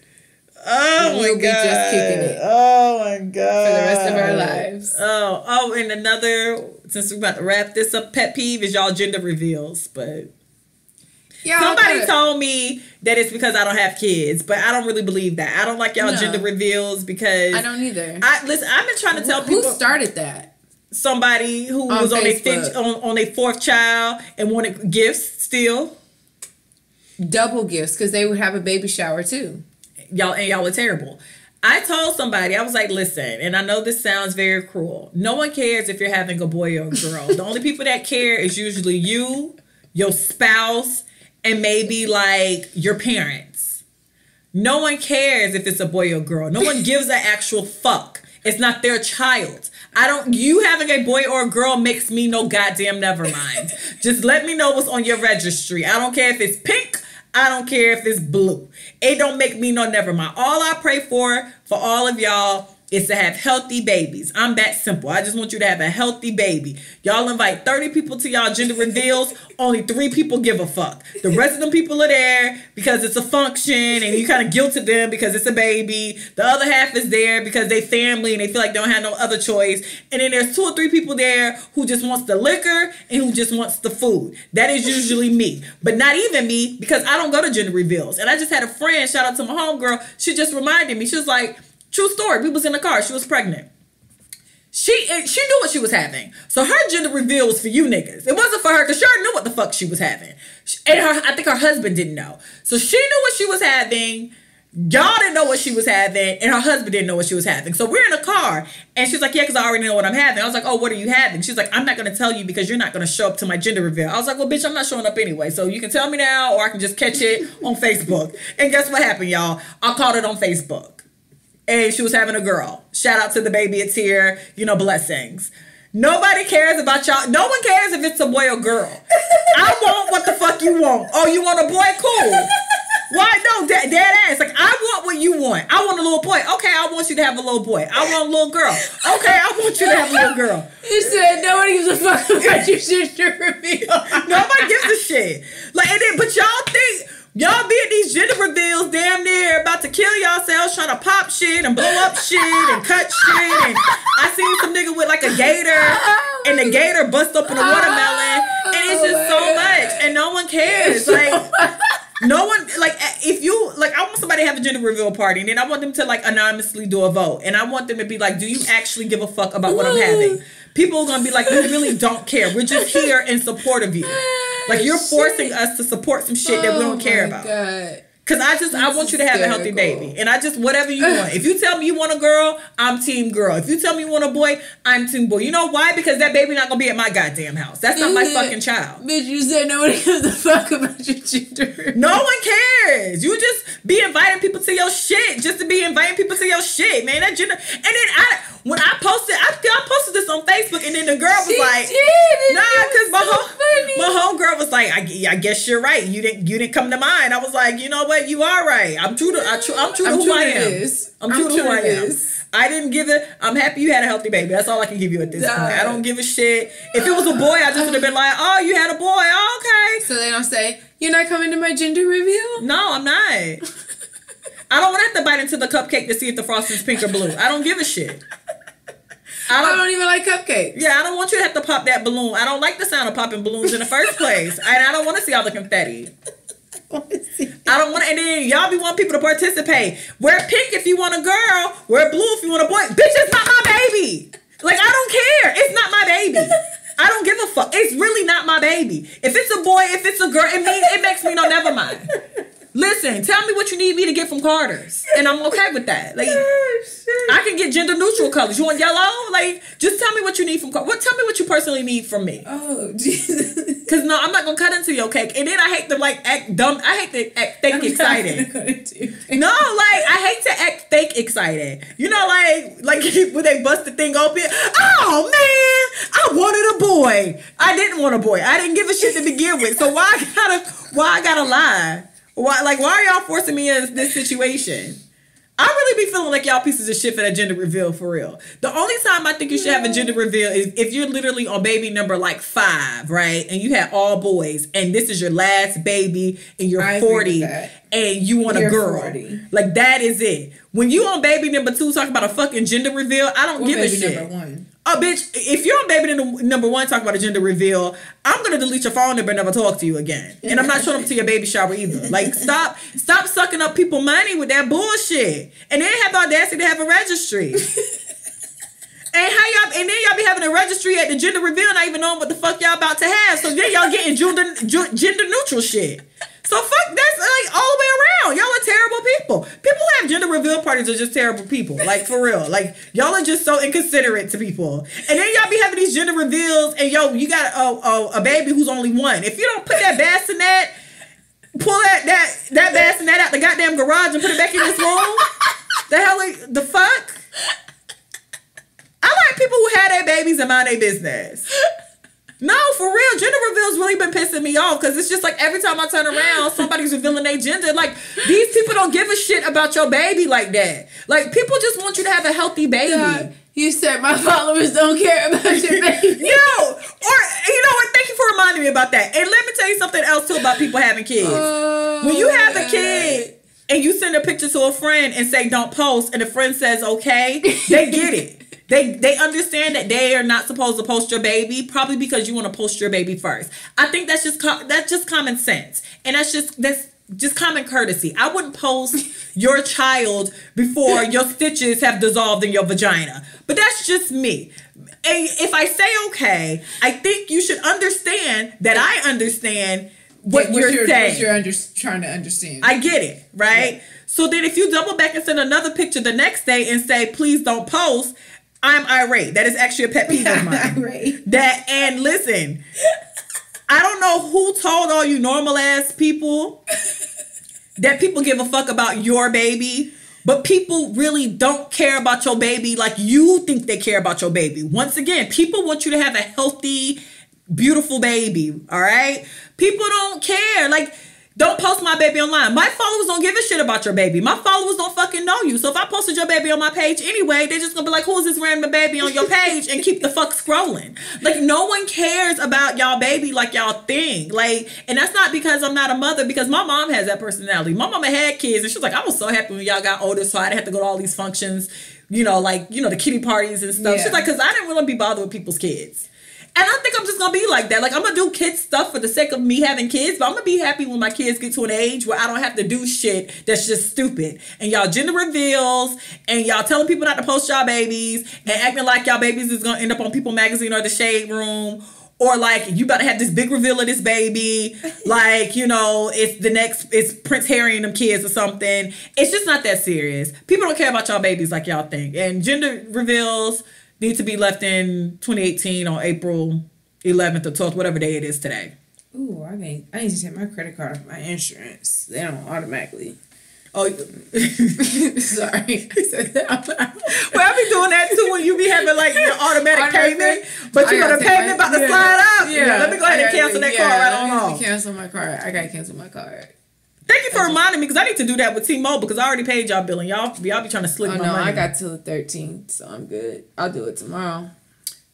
Oh my God. We'll be just kicking it. Oh my God. For the rest of our lives. Oh, and another, since we're about to wrap this up, pet peeve is y'all gender reveals, but somebody told me that it's because I don't have kids, but I don't really believe that. I don't like y'all gender reveals because I don't either. Listen, I've been trying to tell people. Who started that? Somebody who was on their fourth child and wanted gifts still. Double gifts because they would have a baby shower too. Y'all were terrible. I told somebody, I was like, listen, and I know this sounds very cruel. No one cares if you're having a boy or a girl. The only people that care is usually you, your spouse, and maybe like your parents. No one cares if it's a boy or girl. No one gives an actual fuck. It's not their child. You having a boy or a girl makes me no goddamn never mind. Just let me know what's on your registry. I don't care if it's pink. I don't care if it's blue. It don't make me no never mind. All I pray for all of y'all is to have healthy babies. I'm that simple. I just want you to have a healthy baby. Y'all invite 30 people to y'all gender reveals. Only 3 people give a fuck. The rest of them people are there because it's a function and you kind of guilted them because it's a baby. The other half is there because they family and they feel like they don't have no other choice. And then there's 2 or 3 people there who just wants the liquor and who just wants the food. That is usually me. But not even me because I don't go to gender reveals. And I just had a friend, shout out to my homegirl, she just reminded me. She was like, true story. We was in the car. She was pregnant. She knew what she was having. So her gender reveal was for you niggas. It wasn't for her because she already knew what the fuck she was having. And I think her husband didn't know. So she knew what she was having. Y'all didn't know what she was having. And her husband didn't know what she was having. So we're in a car. And she's like, yeah, because I already know what I'm having. I was like, oh, what are you having? She's like, I'm not going to tell you because you're not going to show up to my gender reveal. I was like, well, bitch, I'm not showing up anyway. So you can tell me now or I can just catch it on Facebook. And guess what happened, y'all? I caught it on Facebook. And she was having a girl. Shout out to the baby. It's here. Blessings. Nobody cares about y'all. No one cares if it's a boy or girl. I want what the fuck you want. Oh, you want a boy? Cool. Why no? Dead ass. Like, I want what you want. I want a little boy. Okay, I want you to have a little boy. I want a little girl. Okay, I want you to have a little girl. You said nobody gives a fuck about your gender reveal. Nobody gives a shit. Like, but y'all think... Y'all be at these gender reveals damn near about to kill yourselves trying to pop shit and blow up shit and cut shit. And I seen some nigga with like a gator and the gator bust up in a watermelon. And it's just so much. And no one cares. Like, no one, like, if you, like, I want somebody to have a gender reveal party and then I want them to, like, anonymously do a vote. And I want them to be like, do you actually give a fuck about what I'm having? People are going to be like, we really don't care. We're just here in support of you. Like, you're forcing us to support some shit that we don't care about. God. Because I want you to have a healthy baby. And whatever you want. If you tell me you want a girl, I'm team girl. If you tell me you want a boy, I'm team boy. You know why? Because that baby not going to be at my goddamn house. That's not my fucking child. Bitch, you said nobody gives a fuck about your gender. No one cares. You just be inviting people to your shit. Just to be inviting people to your shit, man. That gender. And then when I posted this on Facebook, and then the girl was like, nah, because my homegirl was like, I guess you're right. You didn't come to mind. I was like, you know what? You are right. I'm true to who I am. I'm true to who I am. I didn't give it. I'm happy you had a healthy baby. That's all I can give you at this point. I don't give a shit. If it was a boy, I just would have been like, oh, you had a boy. Oh, okay. So they don't say, you're not coming to my gender reveal? No, I'm not. I don't want to have to bite into the cupcake to see if the frosting's pink or blue. I don't give a shit. I don't even like cupcakes. Yeah, I don't want you to have to pop that balloon. I don't like the sound of popping balloons in the first place. And I don't want to see all the confetti. I don't want to, and then y'all be wanting people to participate. Wear pink if you want a girl. Wear blue if you want a boy. Bitch, it's not my baby. Like, I don't care. It's not my baby. I don't give a fuck. It's really not my baby. If it's a boy, if it's a girl, it makes me no never mind. Listen, tell me what you need me to get from Carter's, and I'm okay with that. Like, I can get gender neutral colors. You want yellow? Like, just tell me what you need from Carter's. Tell me what you personally need from me. Oh, Jesus. Because no, I'm not gonna cut into your cake, and then I hate to like act dumb. I hate to act fake excited. No, like I hate to act fake excited. You know, like when they bust the thing open. Oh man, I wanted a boy. I didn't want a boy. I didn't give a shit to begin with. So why I gotta lie? Why are y'all forcing me in this situation? I really be feeling like y'all pieces of shit for that gender reveal for real. The only time I think you should have a gender reveal is if you're literally on baby number like 5, right? And you had all boys and this is your last baby and you're 40 and you want a girl. 40. Like, that is it. When you on baby number 2 talking about a fucking gender reveal, I don't give a shit. Number 1. Oh, bitch, if you're on baby number 1 talking about a gender reveal, I'm going to delete your phone number and never talk to you again. And I'm not showing up to your baby shower either. Like, stop sucking up people money with that bullshit. And then have the audacity to have a registry. And then y'all be having a registry at the gender reveal not even knowing what the fuck y'all about to have. So then y'all getting gender neutral shit. So fuck, that's like all the way around. Y'all are terrible people. People who have gender reveal parties are just terrible people. Like, for real. Like, y'all are just so inconsiderate to people. And then y'all be having these gender reveals, and you got a baby who's only one. If you don't put that bassinet, pull that bassinet out the goddamn garage and put it back in this room, the fuck? I like people who have their babies and mind their business. No, for real. Gender reveals really been pissing me off because it's just like every time I turn around, somebody's revealing their gender. Like, these people don't give a shit about your baby like that. Like, people just want you to have a healthy baby. God, you said my followers don't care about your baby. No. Or, you know what? Thank you for reminding me about that. And let me tell you something else, too, about people having kids. When you have a kid and you send a picture to a friend and say, don't post, and the friend says, okay, they get it. They understand that they are not supposed to post your baby, probably because you want to post your baby first. I think that's just common sense, and that's just common courtesy. I wouldn't post your child before your stitches have dissolved in your vagina, but that's just me. And if I say okay, I think you should understand that I understand what you're saying. What you're trying to understand. I get it, right? Yeah. So then if you double back and send another picture the next day and say, please don't post, I'm irate. That is actually a pet peeve of mine. Irate. And listen, I don't know who told all you normal ass people that people give a fuck about your baby, but people really don't care about your baby like you think they care about your baby. Once again, people want you to have a healthy, beautiful baby, all right? People don't care. Like, don't post my baby online. My followers don't give a shit about your baby. My followers don't fucking know you. So if I posted your baby on my page anyway, they're just gonna be like, who is this random baby on your page? And keep the fuck scrolling. Like, no one cares about y'all baby like y'all think. Like, and that's not because I'm not a mother, because my mom has that personality. My mama had kids, and she was like, I was so happy when y'all got older, so I didn't have to go to all these functions, the kitty parties and stuff. Yeah. She's like, because I didn't really be bothered with people's kids. And I think I'm just going to be like that. Like, I'm going to do kid stuff for the sake of me having kids, but I'm going to be happy when my kids get to an age where I don't have to do shit that's just stupid. And y'all gender reveals, and y'all telling people not to post y'all babies, and acting like y'all babies is going to end up on People Magazine or The Shade Room, or like, you about to have this big reveal of this baby, like, it's Prince Harry and them kids or something. It's just not that serious. People don't care about y'all babies like y'all think. And gender reveals need to be left in 2018 on April 11th or 12th, whatever day it is today. Ooh, I need to take my credit card off my insurance. They don't automatically. Oh, sorry. Well, I be doing that too when you be having like your automatic payment, but you got a payment about to slide up. Yeah, let me go ahead and cancel that card right on off. Cancel my card. I gotta cancel my card. Thank you for reminding me, because I need to do that with T-Mobile, because I already paid y'all bill, and y'all be trying to slip my money. I got till the 13th, so I'm good. I'll do it tomorrow.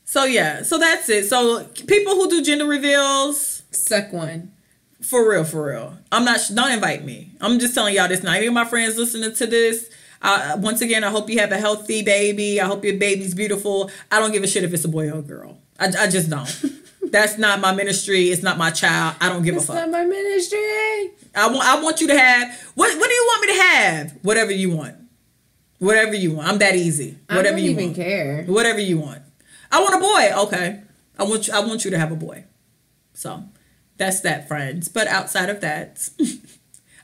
So yeah, so that's it. So people who do gender reveals, suck one. For real. Don't invite me. I'm just telling y'all this now. Any of my friends listening to this, once again, I hope you have a healthy baby. I hope your baby's beautiful. I don't give a shit if it's a boy or a girl. I just don't. That's not my ministry. It's not my child. I don't give a fuck. It's not my ministry. I want you to have, what do you want me to have? Whatever you want. Whatever you want. I'm that easy. Whatever you want. I don't even care. Whatever you want. I want a boy. Okay. I want you to have a boy. So that's that, friends. But outside of that,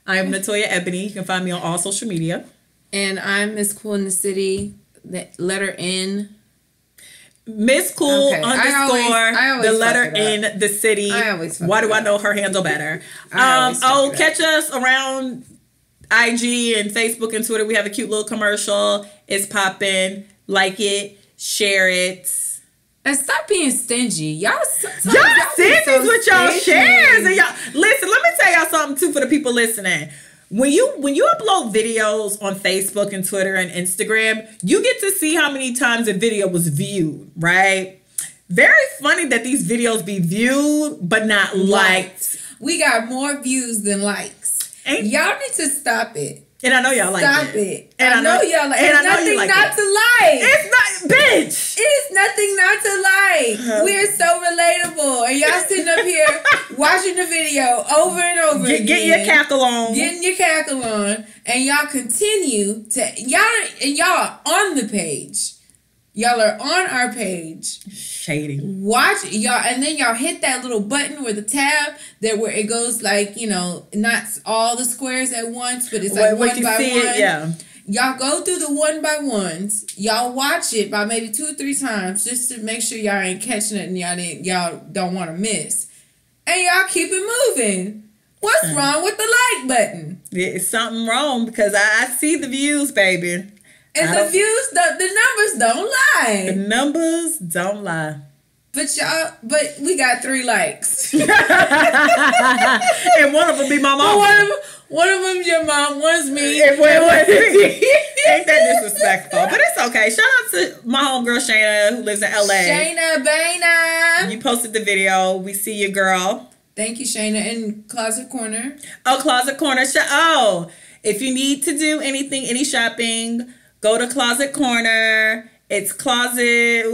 I am Natoya Ebony. You can find me on all social media. And I'm Miss Cool in the City. The letter N. Miss Cool _ the letter in the city. Why do I know her handle better? Catch us around IG and Facebook and Twitter. We have a cute little commercial. It's popping. Like it, share it, and stop being stingy. Y'all stingy with y'all shares. And y'all listen. Let me tell y'all something too for the people listening. When you upload videos on Facebook and Twitter and Instagram, you get to see how many times a video was viewed, right? Very funny that these videos be viewed but not liked. We got more views than likes. Y'all need to stop it. And I know y'all like it. Stop it. And I know y'all like it. It's nothing not to like. It's not, bitch. It's nothing not to like. We're so relatable. And y'all sitting up here watching the video over and over again. Getting your cackle on. Getting your cackle on. And y'all continue to, y'all on the page. Y'all are on our page. Shady. Watch y'all, and then y'all hit that little button where the tab where it goes like, not all the squares at once, but it's like one by one. Yeah. Y'all go through the 1-by-1s. Y'all watch it by maybe 2 or 3 times just to make sure y'all ain't catching it and y'all don't want to miss. And y'all keep it moving. What's wrong with the like button? It's something wrong because I see the views, baby. And the views, the numbers don't lie. The numbers don't lie. But we got 3 likes. And one of them be my mom. One of them's your mom, one's me. And one was me. Ain't that disrespectful? But it's okay. Shout out to my homegirl Shayna who lives in LA. Shayna Baina. You posted the video. We see you, girl. Thank you, Shayna. In Closet Corner. Oh, Closet Corner. If you need to do anything, any shopping, go to Closet Corner. It's closet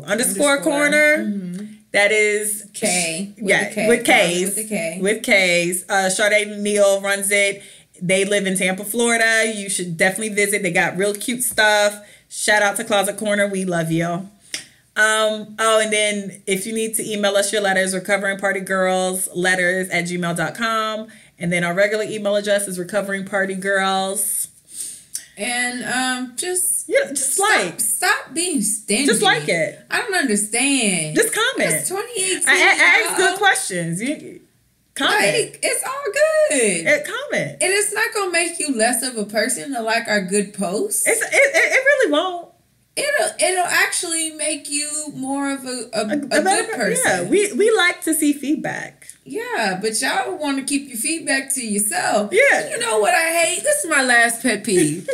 underscore corner. Mm-hmm. That is K. With K's. With K's. Sade Neal runs it. They live in Tampa, Florida. You should definitely visit. They got real cute stuff. Shout out to Closet Corner. We love you. And then if you need to email us your letters, recoveringpartygirlsletters@gmail.com. And then our regular email address is recoveringpartygirls. And just stop being stingy. Just like it. I don't understand. Just comment. It's 2018. I ask good questions. Comment. Like, it's all good. Comment. And it's not gonna make you less of a person to like our good posts. It really won't. It'll actually make you more of a good person. Yeah, we like to see feedback. Yeah, but y'all want to keep your feedback to yourself. Yeah. You know what I hate? This is my last pet peeve.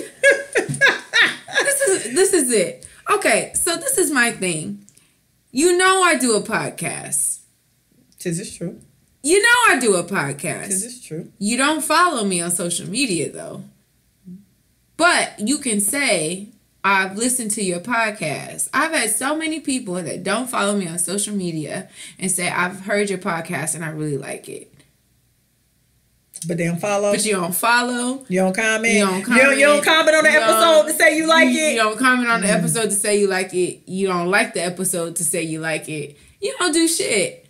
This is it. Okay, so this is my thing. You know I do a podcast. This is true. You know I do a podcast. This is true. You don't follow me on social media though. But you can say, I've listened to your podcast. I've had so many people that don't follow me on social media and say, I've heard your podcast and I really like it. But they don't follow. But you don't follow. You don't comment. You don't comment. You don't comment on the episode to say you like it. You don't comment on the episode to say you like it. You don't like the episode to say you like it. You don't do shit.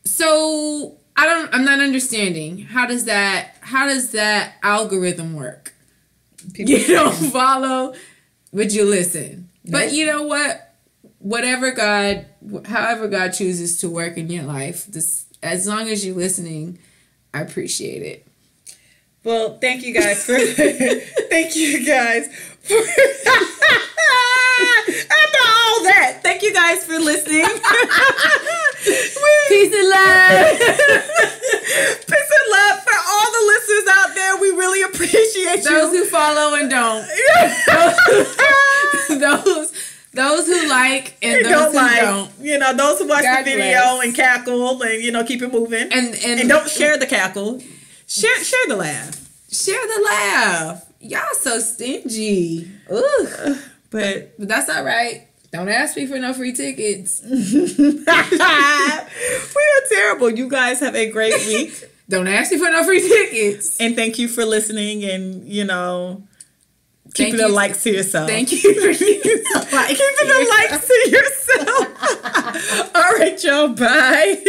So I'm not understanding. How does that algorithm work? You don't follow, but you listen. Nope. But you know what? However God chooses to work in your life, as long as you're listening, I appreciate it. Well, thank you guys for after all that, thank you guys for listening. Peace and love. Peace and love for all the listeners out there. We really appreciate you. Those who follow and don't. Those who like and those who don't. You know, those who watch God the video bless. and cackle and keep it moving. And don't share the cackle. Share the laugh. Share the laugh. Y'all so stingy. Ugh. But that's all right. Don't ask me for no free tickets. We are terrible. You guys have a great week. Don't ask me for no free tickets. And thank you for listening and, keeping the likes to yourself. Thank you for keeping the likes to yourself. All right, y'all. Bye.